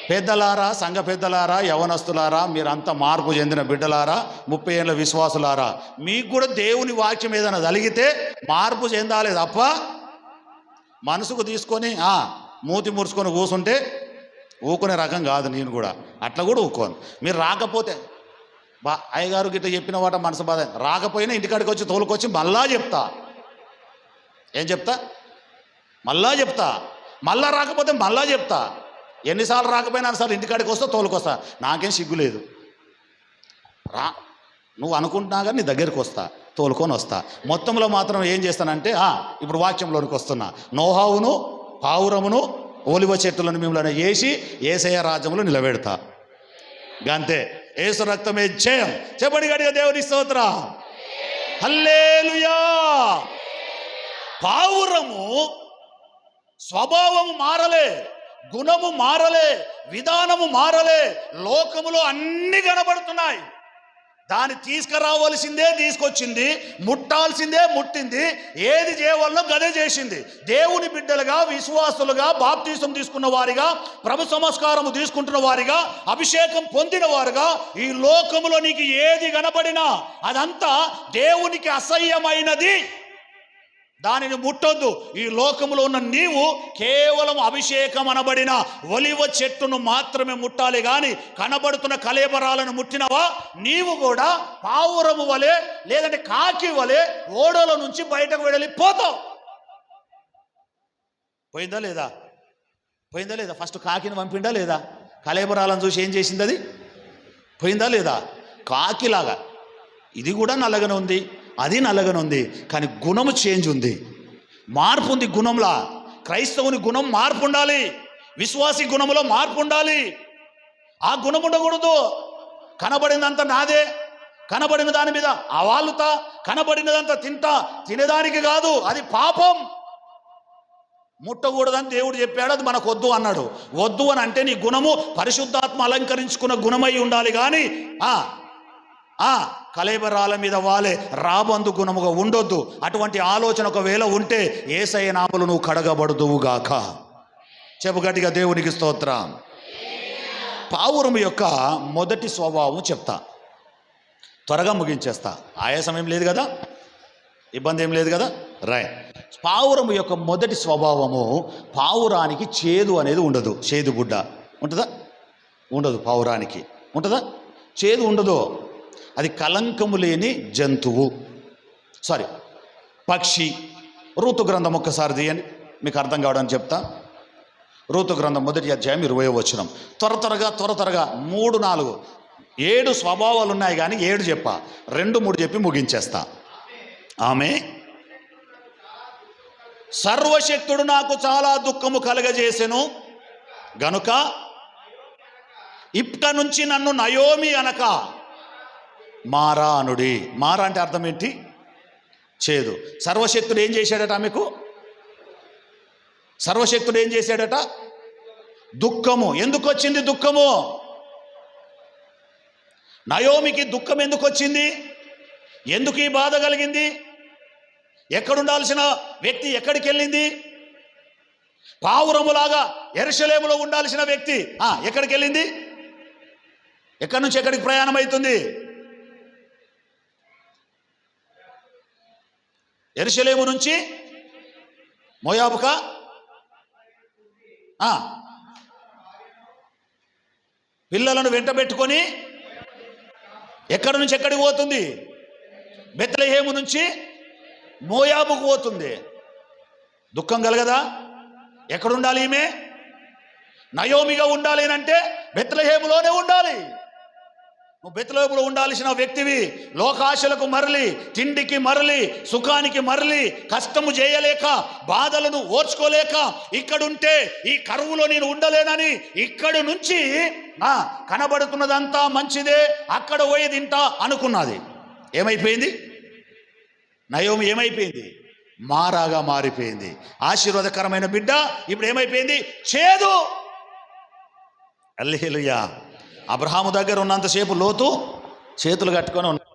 పెద్దలారా, సంఘ పెద్దలారా, యవనస్తులారా, మీరంతా మార్పు చెందిన బిడ్డలారా, 30 ఏళ్ళ విశ్వాసులారా, మీకు కూడా దేవుని వాక్యం ఏదైనా కలిగితే మార్పు చెందాలి తప్ప మనసుకు తీసుకొని మూతి ముడుచుకొని కూసుంటే ఊకునే రకం కాదు. నేను కూడా అట్లా కూడా ఊకోను. మీరు రాకపోతే అయ్యగారు గిట్ట చెప్పిన వాట మనసు బాధ. రాకపోయినా ఇంటికాడికి వచ్చి తోలుకొచ్చి మళ్ళా చెప్తా. ఏం చెప్తా? మళ్ళా చెప్తా. మళ్ళా రాకపోతే మళ్ళా చెప్తా. ఎన్నిసార్లు రాకపోయినా సార్ ఇంటికాడికి వస్తా, తోలుకొస్తా. నాకేం సిగ్గు లేదు. నువ్వు అనుకుంటున్నా కానీ నీ దగ్గరికి వస్తా, తోలుకొని వస్తా. మొత్తంలో మాత్రం ఏం చేస్తానంటే ఇప్పుడు వాక్యంలోనికి వస్తున్నా. నోహావును, పావురమును, ఒలివ చెట్టులను మిమ్మల్ని వేసి యేసయ్య రాజ్యంలో నిలబెడతా. గంతే. యేసు రక్తమే జయం. చెప్పండి గట్టిగా దేవుని స్తోత్రం. హల్లెలూయా. పావురము స్వభావము మారలే, గుణము మారలే, విధానము మారలే. లోకములో అన్ని కనబడుతున్నాయి. దాన్ని తీసుకురావాల్సిందే తీసుకొచ్చింది, ముట్టాల్సిందే ముట్టింది. ఏది చేయవల్లో గదే చేసింది. దేవుని బిడ్డలుగా, విశ్వాసులుగా, బాప్తీసం తీసుకున్న వారిగా, ప్రభు సంస్కారము తీసుకుంటున్న వారిగా, అభిషేకం పొందిన వారుగా, ఈ లోకములో నీకు ఏది కనబడినా అదంతా దేవునికి అసహ్యమైనది. దానిని ముట్టొద్దు. ఈ లోకములో ఉన్న నీవు కేవలం అభిషేకం అనబడిన ఒలివ చెట్టును మాత్రమే ముట్టాలి. కానీ కనబడుతున్న కళేబరాలను ముట్టినవా నీవు కూడా పావురము వలె, లేదంటే కాకి వలె ఓడల నుంచి బయటకు వెళ్ళిపోతావు. పోయిందా లేదా? పోయిందా లేదా? ఫస్ట్ కాకిని పంపిండా లేదా? కళేబరాలను చూసి ఏం చేసింది? అది పోయిందా లేదా? కాకిలాగా ఇది కూడా నల్లగానే ఉంది, అది నల్లగానే ఉంది. కానీ గుణము చేంజ్ ఉంది, మార్పు ఉంది గుణంలా. క్రైస్తవుని గుణం మార్పు ఉండాలి. విశ్వాసి గుణములో మార్పు ఉండాలి. ఆ గుణం ఉండకూడదు. కనబడినంత నాదే, కనబడిన దాని మీద అవాలుతా, కనబడినదంతా తింటా. తినేదానికి కాదు, అది పాపం. ముట్టకూడదని దేవుడు చెప్పాడు. అది మనకు వద్దు అన్నాడు. వద్దు అని అంటే నీ గుణము పరిశుద్ధాత్మ అలంకరించుకున్న గుణమై ఉండాలి. కానీ కళేబరాల మీద వాలే రాబందు గుణముగా ఉండొద్దు. అటువంటి ఆలోచన ఒకవేళ ఉంటే యేసయ్య నామములో నువ్వు కడగబడుదువుగాక. చెప్పు గట్టిగా దేవునికి స్తోత్రం. పావురం యొక్క మొదటి స్వభావం చెప్తా, త్వరగా ముగించేస్తా. ఆయాసం ఏం లేదు కదా, ఇబ్బంది ఏం లేదు కదా. పావురం యొక్క మొదటి స్వభావము, పావురానికి చేదు అనేది ఉండదు. చేదు గుడ్డ ఉంటుందా? ఉండదు. పావురానికి ఉంటుందా? చేదు ఉండదు. అది కలంకము లేని జంతువు, పక్షి. ఋతు గ్రంథం ఒక్కసారి తీయండి, మీకు అర్థం కావడానికి చెప్తా. ఋతు గ్రంథం 1వ అధ్యాయం 20వ వచనం. త్వరగా 3, 4, 7 స్వభావాలు ఉన్నాయి. కానీ 7 చెప్పా, 2, 3 చెప్పి ముగించేస్తా. ఆమె సర్వశక్తుడు నాకు చాలా దుఃఖము కలగజేసెను గనుక ఇప్పటి నుంచి నన్ను నయోమి అనక మారా అనుడి. మారా అంటే అర్థం ఏంటి? చేదు. సర్వశక్తుడు ఏం చేశాడట ఆమెకు? సర్వశక్తుడు ఏం చేశాడట? దుఃఖము. ఎందుకు వచ్చింది దుఃఖము? నయోమికి దుఃఖం ఎందుకు వచ్చింది? ఎందుకు ఈ బాధ కలిగింది? ఎక్కడుండాల్సిన వ్యక్తి ఎక్కడికి వెళ్ళింది? పావురములాగా యెరూషలేములో ఉండాల్సిన వ్యక్తి ఎక్కడికి వెళ్ళింది? ఎక్కడి నుంచి ఎక్కడికి ప్రయాణం అవుతుంది? యెరూషలేము నుంచి మోయాబుకా? పిల్లలను వెంటబెట్టుకొని ఎక్కడి నుంచి ఎక్కడికి పోతుంది? బెత్లెహేము నుంచి మోయాబుకు పోతుంది. దుఃఖం కలగదా? ఎక్కడుండాలి ఈమె? నయోమిగా ఉండాలి అంటే బెత్లెహేములోనే ఉండాలి. నువ్వు బెత్లెహేములో ఉండాల్సిన వ్యక్తివి. లోకాశలకు మరలి, తిండికి మరలి, సుఖానికి మరలి, కష్టము చేయలేక, బాధలను ఓర్చుకోలేక ఇక్కడుంటే ఈ కరువులో నేను ఉండలేనని ఇక్కడి నుంచి కనబడుతున్నదంతా మంచిదే, అక్కడ పోయి తింటా అనుకున్నది. ఏమైపోయింది? నయోమి ఏమైపోయింది? మారాగా మారిపోయింది. ఆశీర్వాదకరమైన బిడ్డ ఇప్పుడు ఏమైపోయింది? చేదు. హల్లెలూయా. అబ్రహాము దగ్గర ఉన్నంతసేపు లోతు చేతులు కట్టుకొని ఉన్నాడు.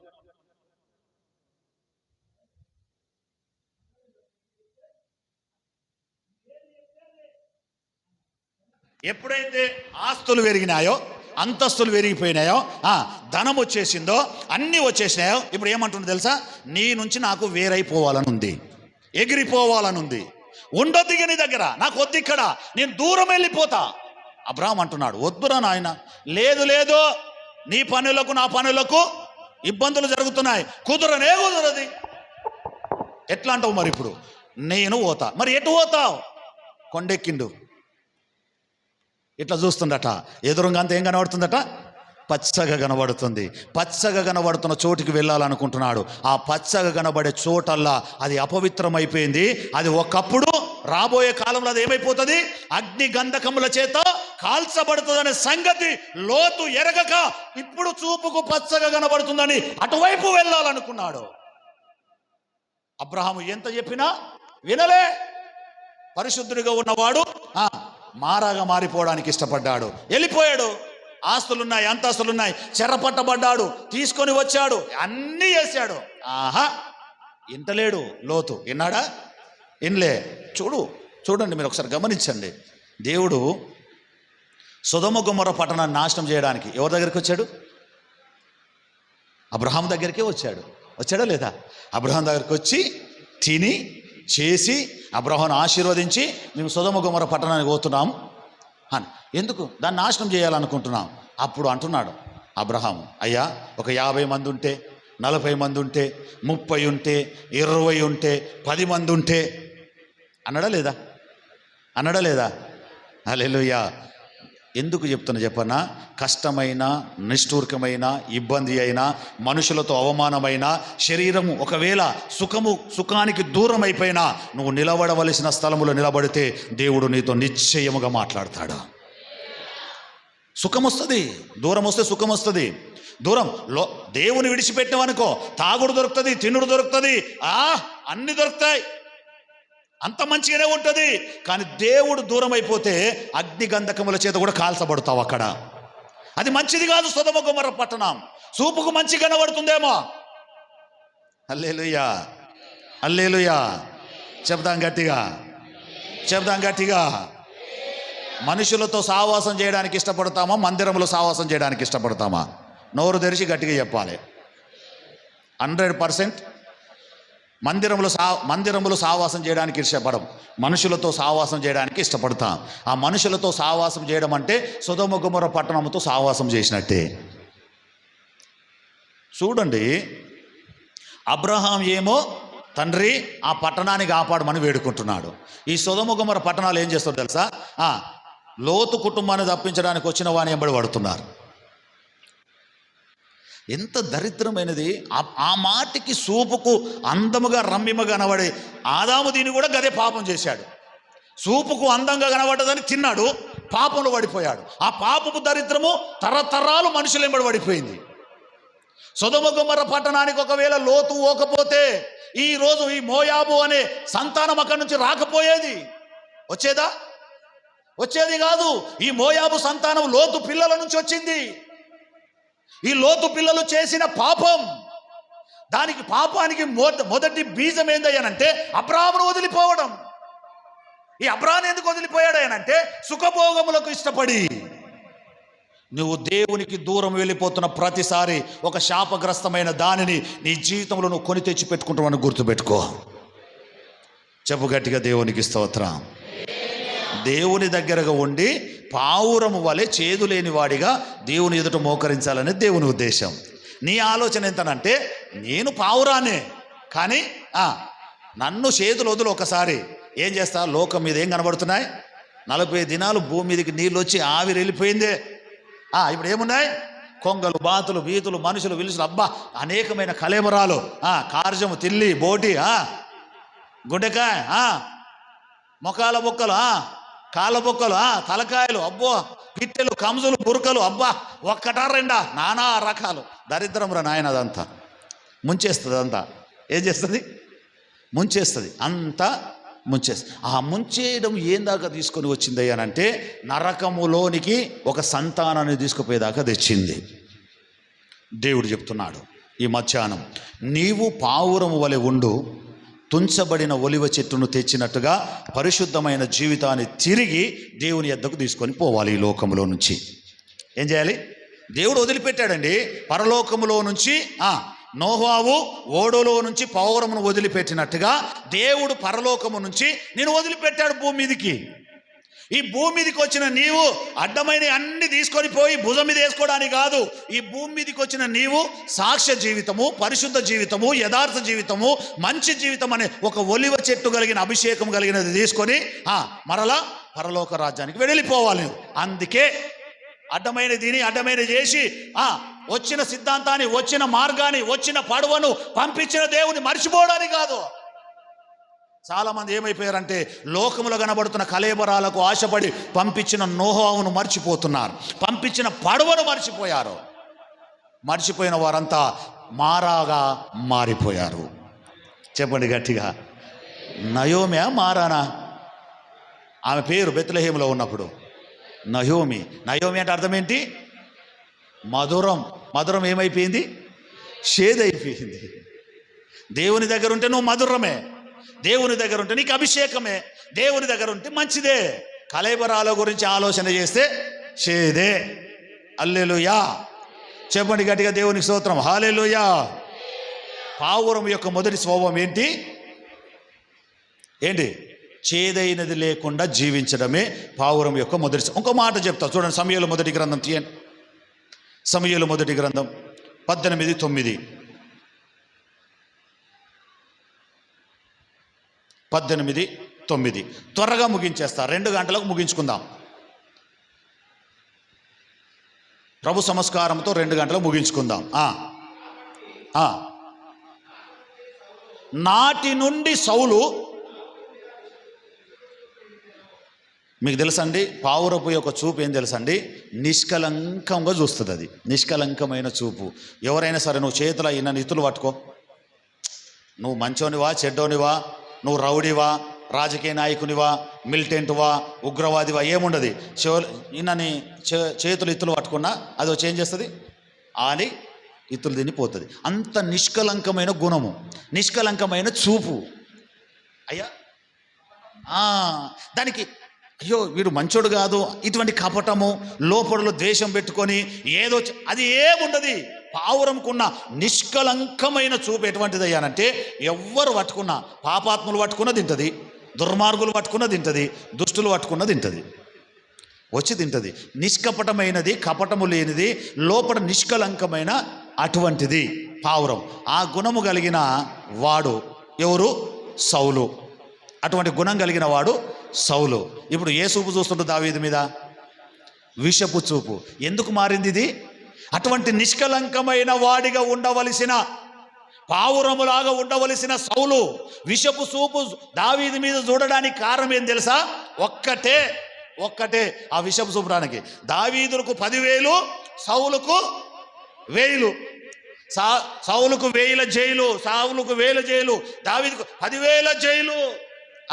ఎప్పుడైతే ఆస్తులు పెరిగినాయో, అంతస్తులు పెరిగిపోయినాయో, ధనం వచ్చేసిందో, అన్నీ వచ్చేసినాయో, ఇప్పుడు ఏమంటుంది తెలుసా? నీ నుంచి నాకు వేరైపోవాలని ఉంది, ఎగిరిపోవాలనుంది, ఉండొద్దు ఇక నీ దగ్గర, నాకు వద్దు, ఇక్కడ నేను దూరం వెళ్ళిపోతా. అబ్రహాం అంటున్నాడు, వద్దురా నాయన, లేదు లేదు, నీ పనులకు నా పనులకు ఇబ్బందులు జరుగుతున్నాయి, కుదరది. ఎట్లా అంటావు మరి? ఇప్పుడు నేను పోతా. మరి ఎటు పోతావు? కొండెక్కిండు, ఇట్లా చూస్తుండట, ఎదురుగా అంత ఏం కనబడుతుందట? పచ్చగా కనబడుతుంది. పచ్చగా కనబడుతున్న చోటికి వెళ్ళాలనుకుంటున్నాడు. ఆ పచ్చగా కనబడే చోటల్లా అది అపవిత్రమైపోయింది. అది ఒకప్పుడు, రాబోయే కాలంలో అది ఏమైపోతుంది? అగ్ని గంధకముల చేత కాల్చబడుతుందనే సంగతి లోతు ఎరగక ఇప్పుడు చూపుకు పచ్చగా కనబడుతుందని అటువైపు వెళ్ళాలనుకున్నాడు. అబ్రహాము ఎంత చెప్పినా వినలే. పరిశుద్ధుడిగా ఉన్నవాడు మారాగా మారిపోవడానికి ఇష్టపడ్డాడు, వెళ్ళిపోయాడు. ఆస్తులున్నాయి, అంతస్తులున్నాయి, చెరపట్టబడ్డాడు, తీసుకొని వచ్చాడు, అన్నీ చేశాడు. ఇంటలేడు లోతు. విన్నాడా? వినలే. చూడండి, మీరు ఒకసారి గమనించండి. దేవుడు సొదొమ గొమొర్రా పట్టణాన్ని నాశనం చేయడానికి ఎవరి దగ్గరికి వచ్చాడు? అబ్రహాం దగ్గరికే వచ్చాడు. వచ్చాడా లేదా? అబ్రహాం దగ్గరికి వచ్చి తిని చేసి అబ్రహాంను ఆశీర్వదించి మేము సొదొమ గొమొర్రా పట్టణానికి పోతున్నాం అని. ఎందుకు? దాన్ని నాశనం చేయాలనుకుంటున్నాం. అప్పుడు అంటున్నాడు అబ్రహాము, అయ్యా, ఒక 50 మంది ఉంటే, 40 మంది ఉంటే, 30 ఉంటే, 20 ఉంటే, 10 మంది ఉంటే అన్నాడా లేదా? హల్లెలూయా. ఎందుకు చెప్తున్నా చెప్పన్నా? కష్టమైన, నిష్ఠూర్కమైన, ఇబ్బంది అయినా, మనుషులతో అవమానమైన, శరీరము ఒకవేళ సుఖానికి దూరం అయిపోయినా నువ్వు నిలబడవలసిన స్థలములో నిలబడితే దేవుడు నీతో నిశ్చయముగా మాట్లాడతాడు. సుఖం వస్తుంది, దూరం వస్తే సుఖం వస్తుంది. దూరంలో దేవుని విడిచిపెట్టావనుకో, తాగుడు దొరుకుతుంది, తినుడు దొరుకుతుంది, అన్ని దొరుకుతాయి, అంత మంచిగానే ఉంటుంది. కానీ దేవుడు దూరం అయిపోతే అగ్ని గంధకముల చేత కూడా కాల్చబడతావు అక్కడ. అది మంచిది కాదు. సొదొమ గొమొర్రా పట్టణం చూపుకు మంచి కనబడుతుందేమో. హల్లెలూయా, హల్లెలూయా. చెప్దాం గట్టిగా. మనుషులతో సావాసం చేయడానికి ఇష్టపడతామా? మందిరంలో సావాసం చేయడానికి ఇష్టపడతామా? నోరు తెరిచి గట్టిగా చెప్పాలి. 100% మందిరములో సావాసం చేయడానికి ఇష్టపడం, మనుషులతో సావాసం చేయడానికి ఇష్టపడతాం. ఆ మనుషులతో సావాసం చేయడం అంటే సొదొమ గొమొర్రా పట్టణంతో సావాసం చేసినట్టే. చూడండి, అబ్రహాం ఏమో తండ్రి ఆ పట్టణాన్ని కాపాడమని వేడుకుంటున్నాడు. ఈ సొదొమ గొమొర్రా పట్టణాలు ఏం చేస్తారో తెలుసా? లోతు కుటుంబాన్ని తప్పించడానికి వచ్చిన వాని వెంబడి పడుతున్నారు. ఎంత దరిద్రమైనది! ఆ మాటికి చూపుకు అందముగా రమ్యముగా కనబడి ఆదాము దీన్ని కూడా గదే పాపం చేశాడు. చూపుకు అందంగా కనబడ్డదని తిన్నాడు, పాపంలో పడిపోయాడు. ఆ పాపపు దరిద్రము తరతరాలు మనుషులు వెంబడి పడిపోయింది. సొదొమ గొమొర్రా పట్టణానికి ఒకవేళ లోతు పోకపోతే ఈరోజు ఈ మోయాబు అనే సంతానం అక్కడి నుంచి రాకపోయేది. వచ్చేదా? వచ్చేది కాదు. ఈ మోయాబు సంతానం లోతు పిల్లల నుంచి వచ్చింది. ఈ లోతు పిల్లలు చేసిన పాపం, దానికి పాపానికి మొదటి బీజం ఏందయ్యానంటే అబ్రాహామును వదిలిపోవడం. ఈ అబ్రాహాము ఎందుకు వదిలిపోయాడనంటే సుఖభోగములకు ఇష్టపడి. నువ్వు దేవునికి దూరం వెళ్ళిపోతున్న ప్రతిసారి ఒక శాపగ్రస్తమైన దానిని నీ జీవితంలో నువ్వు కొని తెచ్చి పెట్టుకుంటావని గుర్తుపెట్టుకో. చెప్పు గట్టిగా, దేవునికి స్తోత్రం. దేవుని దగ్గరగా ఉండి పావురము వలె చేదు లేని వాడిగా దేవుని ఎదుట మోకరించాలనే దేవుని ఉద్దేశం. నీ ఆలోచన ఎంతనంటే నేను పావురానే, కానీ నన్ను చేతులు వదులు ఒకసారి. ఏం చేస్తా? లోకం మీద ఏం కనబడుతున్నాయి? 40 దినాలు భూమి మీదకి నీళ్ళు వచ్చి ఆవిరి వెళ్ళిపోయిందే. ఇప్పుడు ఏమున్నాయి? కొంగలు, బాతులు, బీతులు, మనుషులు, విలుసులు, అబ్బా అనేకమైన కలేబరాలు, కార్జము, తిల్లి, బోటి, గుండెకాయ, మొకాల బొక్కలు, కాళ్ళ బొక్కలు, తలకాయలు, అబ్బో పిట్టెలు, కంజులు, బురకలు, అబ్బా ఒక్కటా రెండా నానా రకాలు. దరిద్రం రా నాయన. అదంతా ముంచేస్తుంది. అంతా ఏం చేస్తుంది? ముంచేస్తుంది. అంతా ముంచేస్తుంది. ఆ ముంచేయడం ఏం దాకా తీసుకొని వచ్చింది అనంటే నరకములోనికి ఒక సంతానాన్ని తీసుకుపోయేదాకా తెచ్చింది. దేవుడు చెప్తున్నాడు ఈ మధ్యాహ్నం, నీవు పావురము వలె ఉండు, తుంచబడిన ఒలివ చెట్టును తెచ్చినట్టుగా పరిశుద్ధమైన జీవితాన్ని తిరిగి దేవుని యొద్దకు తీసుకొని పోవాలి. ఈ లోకములో నుంచి ఏం చేయాలి? దేవుడు వదిలిపెట్టాడండి పరలోకములో నుంచి. నోవాహు ఓడలో నుంచి పావురమును వదిలిపెట్టినట్టుగా దేవుడు పరలోకము నుంచి నేను వదిలిపెట్టాడు భూమి మీదికి. ఈ భూమి మీదకి వచ్చిన నీవు అడ్డమైన అన్ని తీసుకొని పోయి భుజం మీద వేసుకోవడానికి కాదు. ఈ భూమి మీదకి వచ్చిన నీవు సాక్ష్య జీవితము, పరిశుద్ధ జీవితము, యథార్థ జీవితము, మంచి జీవితం అనే ఒక ఒలివ చెట్టు కలిగిన అభిషేకం కలిగినది తీసుకొని మరలా పరలోక రాజ్యానికి వెళ్ళిపోవాలి. అందుకే అడ్డమైన దీని అడ్డమైన చేసి వచ్చిన సిద్ధాంతాన్ని, వచ్చిన మార్గాన్ని, వచ్చిన పడవను పంపించిన దేవుని మర్చిపోవడానికి కాదు. చాలా మంది ఏమైపోయారంటే లోకములో కనబడుతున్న కలేబరాలకు ఆశపడి పంపించిన నోవాహును మర్చిపోతున్నారు, పంపించిన పడవను మర్చిపోయారు. మర్చిపోయిన వారంతా మారాగా మారిపోయారు. చెప్పండి గట్టిగా, నయోమి మారానా? ఆమె పేరు బెత్లెహేములో ఉన్నప్పుడు నయోమి. నయోమి అంటే అర్థం ఏంటి? మధురం. మధురం ఏమైపోయింది? షేదైపోయింది. దేవుని దగ్గర ఉంటే నువ్వు మధురమే, దేవుని దగ్గర ఉంటే నీకు అభిషేకమే, దేవుని దగ్గర ఉంటే మంచిదే. కలేబరాల గురించి ఆలోచన చేస్తే షేదే. హల్లెలూయా. చెప్పండి గట్టిగా, దేవునికి స్తోత్రం. హల్లెలూయా. పావురం యొక్క మొదటి స్వభావం ఏంటి? చేదైనది లేకుండా జీవించడమే పావురం యొక్క మొదటి. ఇంకో మాట చెప్తా చూడండి, సమూయేలు మొదటి గ్రంథం తీయండి. సమూయేలు మొదటి గ్రంథం 18:9. 18:9. త్వరగా ముగించేస్తా, 2 గంటలకు ముగించుకుందాం. ప్రభు సంస్కారంతో 2 గంటలకు ముగించుకుందాం. నాటి నుండి సౌలు, మీకు తెలుసండి పావురపు యొక్క చూపు ఏం తెలుసండి? నిష్కలంకంగా చూస్తుంది. అది నిష్కలంకమైన చూపు. ఎవరైనా సరే నువ్వు చేతుల ఈయన ఇతులు పట్టుకో, నువ్వు మంచోనివా చెడ్డోనివా, నువ్వు రౌడీవా, రాజకీయ నాయకునివా, మిలిటెంట్వా, ఉగ్రవాదివా, ఏముండదు. ఈయనని చేతులు ఇత్తులు పట్టుకున్నా అది వచ్చి ఏం చేస్తుంది? ఆని ఇత్తులు తినిపోతుంది. అంత నిష్కలంకమైన గుణము, నిష్కలంకమైన చూపు. అయ్యా దానికి అయ్యో వీడు మంచోడు కాదు, ఇటువంటి కపటము, లోపడలో ద్వేషం పెట్టుకొని ఏదో అది ఏముండదు. పావురంకున్న నిష్కలంకమైన చూపు ఎటువంటిది అయ్యానంటే ఎవ్వరు పట్టుకున్నా, పాపాత్ములు పట్టుకున్న తింటుంది, దుర్మార్గులు పట్టుకున్న తింటుంది, దుష్టులు పట్టుకున్న తింటుంది, వచ్చి తింటుంది. నిష్కపటమైనది, కపటము లేనిది, లోపల నిష్కలంకమైన అటువంటిది పావురం. ఆ గుణము కలిగిన వాడు ఎవరు? సౌలు. అటువంటి గుణం కలిగిన వాడు సౌలు. ఇప్పుడు ఏ చూపు చూస్తుంటే దావీదు మీద? విషపు చూపు. ఎందుకు మారింది ఇది? అటువంటి నిష్కలంకమైన వాడిగా ఉండవలసిన, పావురములాగా ఉండవలసిన సౌలు విషపు చూపు దావీదు మీద చూడడానికి కారణం ఏం తెలుసా? ఒక్కటే ఆ విషపు చూపడానికి. దావీదులకు 10,000, సౌలుకు 1000. సౌలుకు 1000 జైలు, సౌలుకు 1000 జైలు, దావీదుకు 10,000 జైలు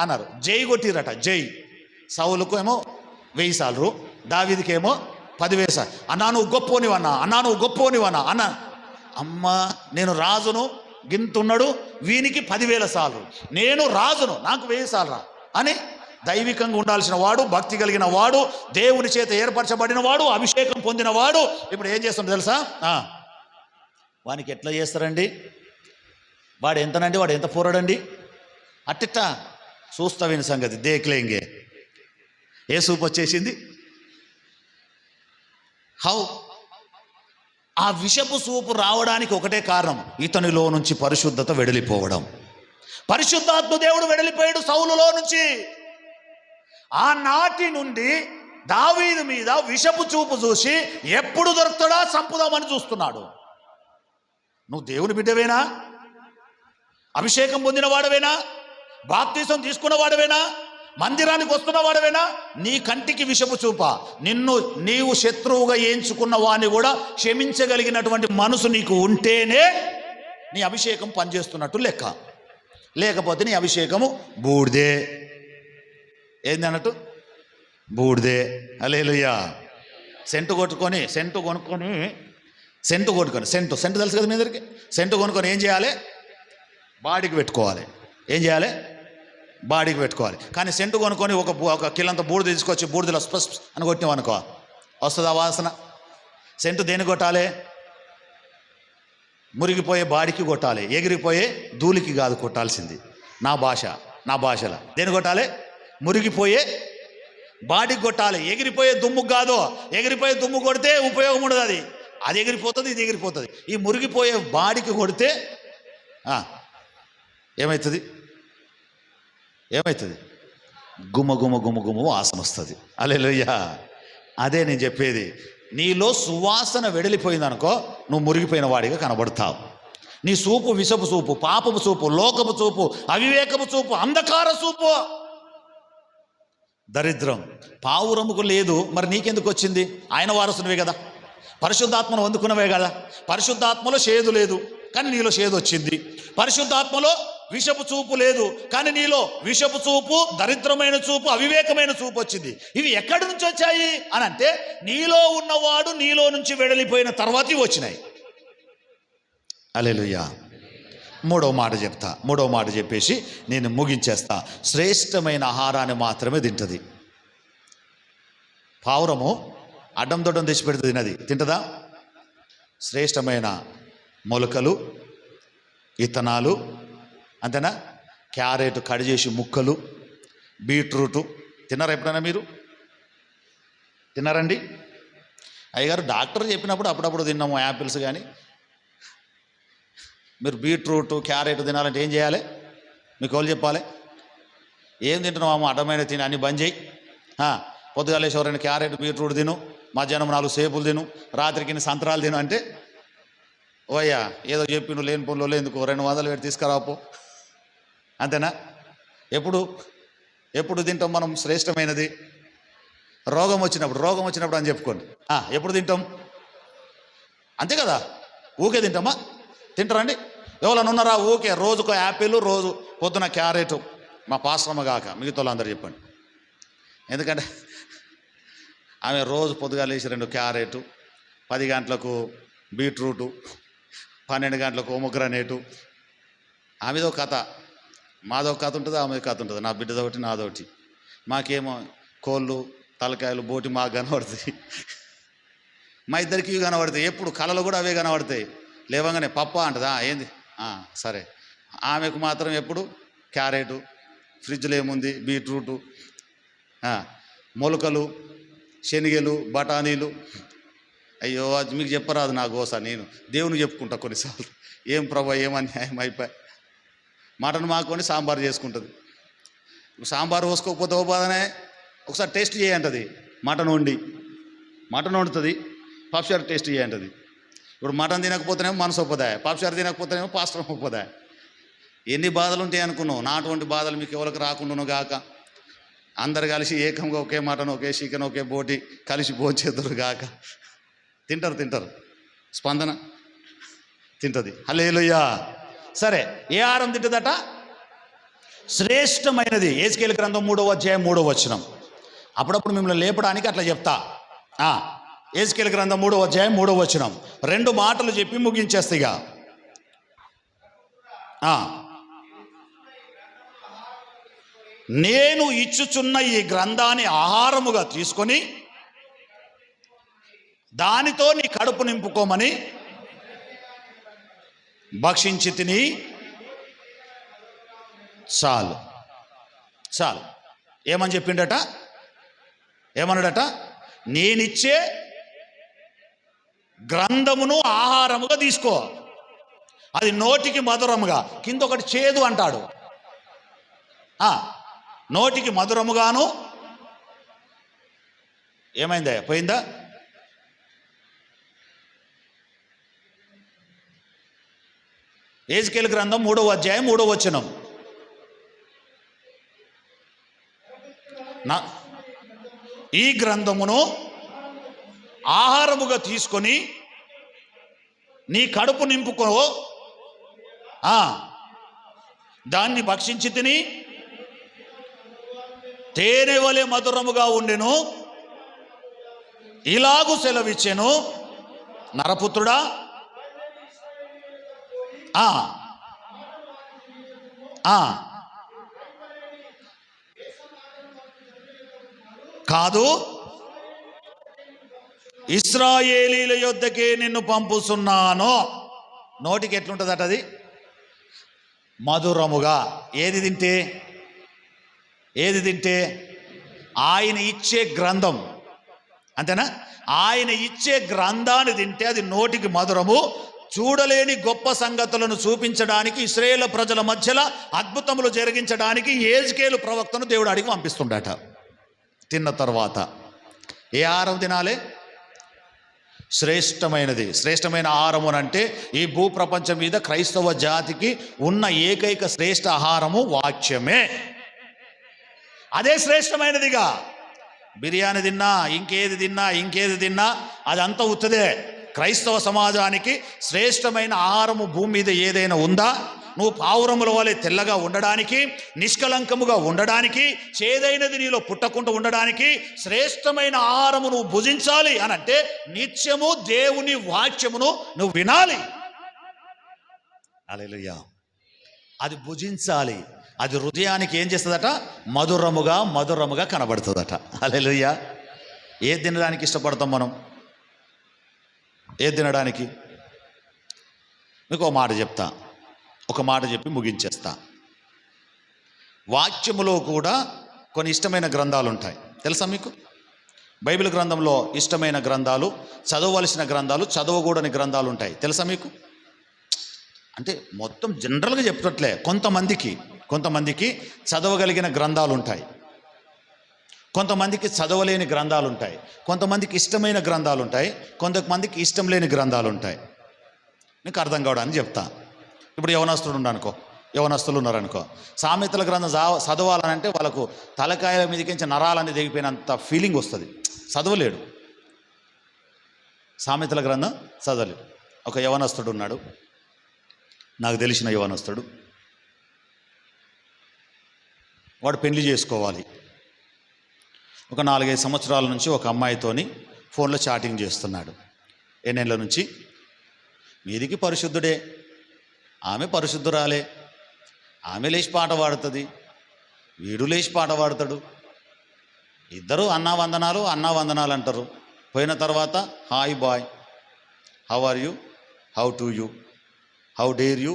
అన్నారు. జై కొట్టిరట. జై. సౌలుకు ఏమో 1000 సార్లు, దావీదుకేమో 10,000 సార్లు. అన్నా నువ్వు గొప్పోనివన్నా, అన్నా నువ్వు గొప్పోనివన్నా అన్న. అమ్మ నేను రాజును, గింతున్నాడు వీనికి 10,000 సార్లు, నేను రాజును నాకు 1000 సార్లు అని దైవికంగా ఉండాల్సిన వాడు, భక్తి కలిగిన వాడు, దేవుని చేత ఏర్పరచబడిన వాడు, అభిషేకం పొందిన వాడు ఇప్పుడు ఏం చేస్తాడు తెలుసా? వానికి ఎట్లా చేస్తారండి? వాడు ఎంతనండి, వాడు ఎంత పోరాడండి, అట్టిట్ట చూస్తా విని సంగతి దేక్లేంగే. ఏ సూపు వచ్చేసింది? హౌ ఆ విషపు సూపు రావడానికి ఒకటే కారణం, ఇతనిలో నుంచి పరిశుద్ధత వెడలిపోవడం. పరిశుద్ధాత్మ దేవుడు వెడలిపోయాడు సౌలులో నుంచి. ఆనాటి నుండి దావీదు మీద విషపు చూపు చూసి ఎప్పుడు దొరుకుతాడా చంపుదామని చూస్తున్నాడు. నువ్వు దేవుని బిడ్డవేనా? అభిషేకం పొందిన వాడవేనా? బాప్తీసం తీసుకున్న వాడవేనా? మందిరానికి వస్తున్న వాడవేనా? నీ కంటికి విషపు చూప. నీవు శత్రువుగా ఎంచుకున్న వాడిని కూడా క్షమించగలిగినటువంటి మనసు నీకు ఉంటేనే నీ అభిషేకం పనిచేస్తున్నట్టు లెక్క. లేకపోతే నీ అభిషేకము బూడిదే. ఏంది అన్నట్టు? బూడిదే. హల్లెలూయా. సెంటు కొనుక్కొని సెంటు తెలుసు కదా మీ అందరికి. సెంటు కొనుక్కొని ఏం చేయాలి? బాడీకి పెట్టుకోవాలి. ఏం చేయాలి? బాడీకి పెట్టుకోవాలి. కానీ సెంటు కొనుక్కొని ఒక కిలంత బూడిద తీసుకొచ్చి బూడిదలో స్పస్ అని కొట్టినాం అనుకో, వస్తుందా వాసన? సెంటు దేనికి కొట్టాలి? మురిగిపోయే బాడీకి కొట్టాలి, ఎగిరిపోయే ధూళికి కాదు కొట్టాల్సింది. నా భాషలో దేని కొట్టాలి? మురిగిపోయే బాడీకి కొట్టాలి, ఎగిరిపోయే దుమ్ముకు కాదు. ఎగిరిపోయే దుమ్ము కొడితే ఉపయోగం ఉండదు. అది ఎగిరిపోతుంది, ఇది ఎగిరిపోతుంది. ఈ మురిగిపోయే బాడీకి కొడితే ఏమవుతుంది? గుమ గుమ గుమ గుమ వాసన వస్తుంది. హల్లెలూయా. అదే నేను చెప్పేది. నీలో సువాసన వెడలిపోయిందనుకో, నువ్వు మురిగిపోయిన వాడిగా కనబడతావు. నీ చూపు విషపు చూపు, పాపపు చూపు, లోకపు చూపు, అవివేకపు చూపు, అంధకార చూపు, దరిద్రం. పావురముకు లేదు, మరి నీకెందుకు వచ్చింది? ఆయన వారసునివే కదా, పరిశుద్ధాత్మను అందుకున్నవే కదా. పరిశుద్ధాత్మలో షేదు లేదు, కానీ నీలో షేదు వచ్చింది. పరిశుద్ధాత్మలో విషపు చూపు లేదు, కానీ నీలో విషపు చూపు, దరిద్రమైన చూపు, అవివేకమైన చూపు వచ్చింది. ఇవి ఎక్కడి నుంచి వచ్చాయి అని అంటే, నీలో ఉన్నవాడు నీలో నుంచి వెడలిపోయిన తర్వాత ఇవి వచ్చినాయి. హల్లెలూయా. మూడో మాట చెప్పేసి నేను ముగించేస్తా. శ్రేష్టమైన ఆహారాన్ని మాత్రమే తింటుంది. పావురము అడ్డం దొడ్డం తెచ్చి పెడుతుంది, తినది. తింటదా? శ్రేష్టమైన మొలకలు, ఇత్తనాలు, అంతేనా? క్యారెట్ కట్ చేసి ముక్కలు, బీట్రూటు. తిన్నారా ఎప్పుడైనా మీరు? తిన్నారండి? అయ్యగారు డాక్టర్ చెప్పినప్పుడు అప్పుడప్పుడు తిన్నాము యాపిల్స్. కానీ మీరు బీట్రూట్ క్యారెట్ తినాలంటే ఏం చేయాలి? మీకు వాళ్ళు చెప్పాలి. ఏం తింటున్నాము? అడ్డమైన తిని అన్ని బంద్ చేయి. పొద్దుగాలేసి ఎవరైనా క్యారెట్ బీట్రూట్ తిను, మధ్యాహ్నం 4 సేపులు తిను, రాత్రికి సంత్రాలు తిను అంటే, ఓయ్యా ఏదో చెప్పి నువ్వు లేని పనులు ఎందుకు 200 పెట్టి తీసుకురాపో. అంతేనా? ఎప్పుడు తింటాం మనం శ్రేష్టమైనది? రోగం వచ్చినప్పుడు అని చెప్పుకోండి. ఎప్పుడు తింటాం? అంతే కదా. ఊకే తింటామా? తింటారండి? ఎవరైనా ఉన్నారా ఊకే రోజుకో యాపిల్, రోజు పొద్దున క్యారెట్? మా పాస్టమ్మ కాక మిగతా వాళ్ళందరూ చెప్పండి. ఎందుకంటే ఆమె రోజు పొద్దుగా లేచి 2 క్యారెట్, 10 గంటలకు బీట్రూటు, 12 గంటలకు ఒమోగ్రానేటు. ఆమెదో కథ, మాదో కథ ఉంటుంది, ఆమె కథ ఉంటుంది. నా బిడ్డదొకటి, నాదొకటి. మాకేమో కోళ్ళు, తలకాయలు, బోటి మాకు కనబడుతాయి. మా ఇద్దరికి ఇవి కనబడతాయి. ఎప్పుడు కళలు కూడా అవే కనబడతాయి. లేవగానే పప్ప అంటదా? ఏంది? సరే. ఆమెకు మాత్రం ఎప్పుడు క్యారెట్, ఫ్రిడ్జ్లో ఏముంది, బీట్రూటు, మొలకలు, శనగలు, బఠానీలు. అయ్యో అది మీకు చెప్పరాదు నా గోస. నేను దేవునికి చెప్పుకుంటా కొన్నిసార్లు. ఏం ప్రభా ఏం అన్యాయం అయిపోయి. మటన్ మాకొని సాంబార్ చేసుకుంటుంది. సాంబార్ పోసుకోకపోతే ఓ బాధనే. ఒకసారి టేస్ట్ చేయంటది. మటన్ వండుతుంది, పప్పుచారు టేస్ట్ చేయంటది. ఇప్పుడు మటన్ తినకపోతేనేమో మనసు ఒప్పదా, పప్పుచారు తినకపోతేనేమో పాస్టర్ ఒప్పదా. ఎన్ని బాధలు ఉంటాయి అనుకున్నావు? నాటువంటి బాధలు మీకు ఎవరికి రాకుండాను గాక. అందరు కలిసి ఏకంగా ఒకే మటన్, ఒకే చికెన్, ఒకే బోటి కలిసి భోంచేద్దరు గాక. తింటారు. స్పందన తింటుంది. హల్లెలూయా. సరే, ఏ ఆహారం తింటుందట? శ్రేష్టమైనది. యేసుకేలు గ్రంథం 3వ అధ్యాయం 3వ వచనం. అప్పుడప్పుడు మిమ్మల్ని లేపడానికి అట్లా చెప్తా. యేసుకేలు గ్రంథం 3వ అధ్యాయం 3వ వచనం. 2 మాటలు చెప్పి ముగించేస్తాయిగా. నేను ఇచ్చుచున్న ఈ గ్రంథాన్ని ఆహారముగా తీసుకొని దానితో నీ కడుపు నింపుకోమని భక్షించి తిని. చాలు చాలు. ఏమని చెప్పిండట? ఏమన్నాడట? నేనిచ్చే గ్రంథమును ఆహారముగా తీసుకో, అది నోటికి మధురముగా. కింద ఒకటి చేదు అంటాడు. నోటికి మధురముగాను. ఏమైందా? పోయిందా? యేసుకేలు గ్రంథం 3వ అధ్యాయం 3వ వచనం. ఈ గ్రంథమును ఆహారముగా తీసుకొని నీ కడుపు నింపుకో, దాన్ని భక్షించి తిని తేనె వలె మధురముగా ఉండెను. ఇలాగు సెలవిచ్చెను, నరపుత్రుడా, కాదు, ఇశ్రాయేలీల యొద్దకే నిన్ను పంపుతున్నాను. నోటికి ఎట్లుంటుందట? అది మధురముగా. ఏది తింటే? ఏది తింటే? ఆయన ఇచ్చే గ్రంథం. అంతేనా? ఆయన ఇచ్చే గ్రంథాన్ని తింటే అది నోటికి మధురము. చూడలేని గొప్ప సంగతులను చూపించడానికి, ఇశ్రాయేలు ప్రజల మధ్యలో అద్భుతములు జరిగించడానికి యేసుకేలు ప్రవక్తను దేవుడు అడిగి పంపిస్తుండట. తిన్న తర్వాత ఏ ఆహారం తినాలి? శ్రేష్టమైనది. శ్రేష్టమైన ఆహారము అంటే ఈ భూప్రపంచం మీద క్రైస్తవ జాతికి ఉన్న ఏకైక శ్రేష్ఠ ఆహారము వాక్యమే. అదే శ్రేష్టమైనదిగా. బిర్యానీ తిన్నా, ఇంకేది తిన్నా అదంతా ఉత్తదే. క్రైస్తవ సమాజానికి శ్రేష్టమైన ఆహారము భూమి మీద ఏదైనా ఉందా? నువ్వు పావురముల వలె తెల్లగా ఉండడానికి, నిష్కలంకముగా ఉండడానికి, చేదైనది నీలో పుట్టకుండా ఉండడానికి శ్రేష్టమైన ఆహారము నువ్వు భుజించాలి అని అంటే నిత్యము దేవుని వాక్యమును నువ్వు వినాలి. హల్లెలూయా. అది భుజించాలి. అది హృదయానికి ఏం చేస్తుందట? మధురముగా కనబడుతుందట. హల్లెలూయా. ఏది తినడానికి ఇష్టపడతాం మనం? ఏది తినడానికి? మీకు ఒక మాట చెప్పి ముగించేస్తా. వాక్యములో కూడా కొన్ని ఇష్టమైన గ్రంథాలు ఉంటాయి. తెలుసా మీకు? బైబిల్ గ్రంథంలో ఇష్టమైన గ్రంథాలు, చదవవలసిన గ్రంథాలు, చదవకూడని గ్రంథాలు ఉంటాయి. తెలుసా మీకు? అంటే మొత్తం జనరల్గా చెప్పట్లే. కొంతమందికి చదవగలిగిన గ్రంథాలు ఉంటాయి, కొంతమందికి చదవలేని గ్రంథాలు ఉంటాయి, కొంతమందికి ఇష్టమైన గ్రంథాలు ఉంటాయి, కొంతమందికి ఇష్టం లేని గ్రంథాలు ఉంటాయి. నీకు అర్థం కావడానికి చెప్తా. ఇప్పుడు యవనస్తులు ఉన్నారనుకో, సామెతల గ్రంథం చదవాలనంటే వాళ్ళకు తలకాయల మీదకించి నరాలని దిగిపోయినంత ఫీలింగ్ వస్తుంది. చదవలేడు. సామెతల గ్రంథం చదవలేడు. ఒక యవనస్తుడు ఉన్నాడు, నాకు తెలిసిన యవనస్తుడు. వాడు పెళ్లి చేసుకోవాలి. ఒక 4-5 సంవత్సరాల నుంచి ఒక అమ్మాయితోని ఫోన్లో చాటింగ్ చేస్తున్నాడు. ఎన్నేళ్ళ నుంచి? మీదికి పరిశుద్ధుడే, ఆమె పరిశుద్ధురాలే. ఆమె లేచి పాట పాడుతుంది, వీడు లేచి పాట పాడతాడు. ఇద్దరు అన్నా వందనాలు అంటారు. పోయిన తర్వాత hi bye, how are you, how to you, how dare you,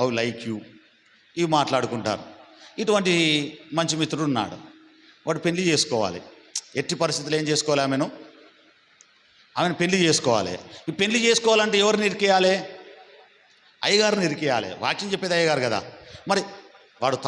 how like you, ఇవి మాట్లాడుకుంటారు. ఇటువంటి మంచి మిత్రుడు ఉన్నాడు. వాడు పెళ్లి చేసుకోవాలి. ఎట్టి పరిస్థితులు ఏం చేసుకోవాలి? ఆమెను పెళ్లి చేసుకోవాలి. ఈ పెళ్లి చేసుకోవాలంటే ఎవరిని ఇరికేయాలి? అయ్యగారిని ఇరికేయాలి. వాక్యం చెప్పేది అయ్యగారు కదా. మరి వాడు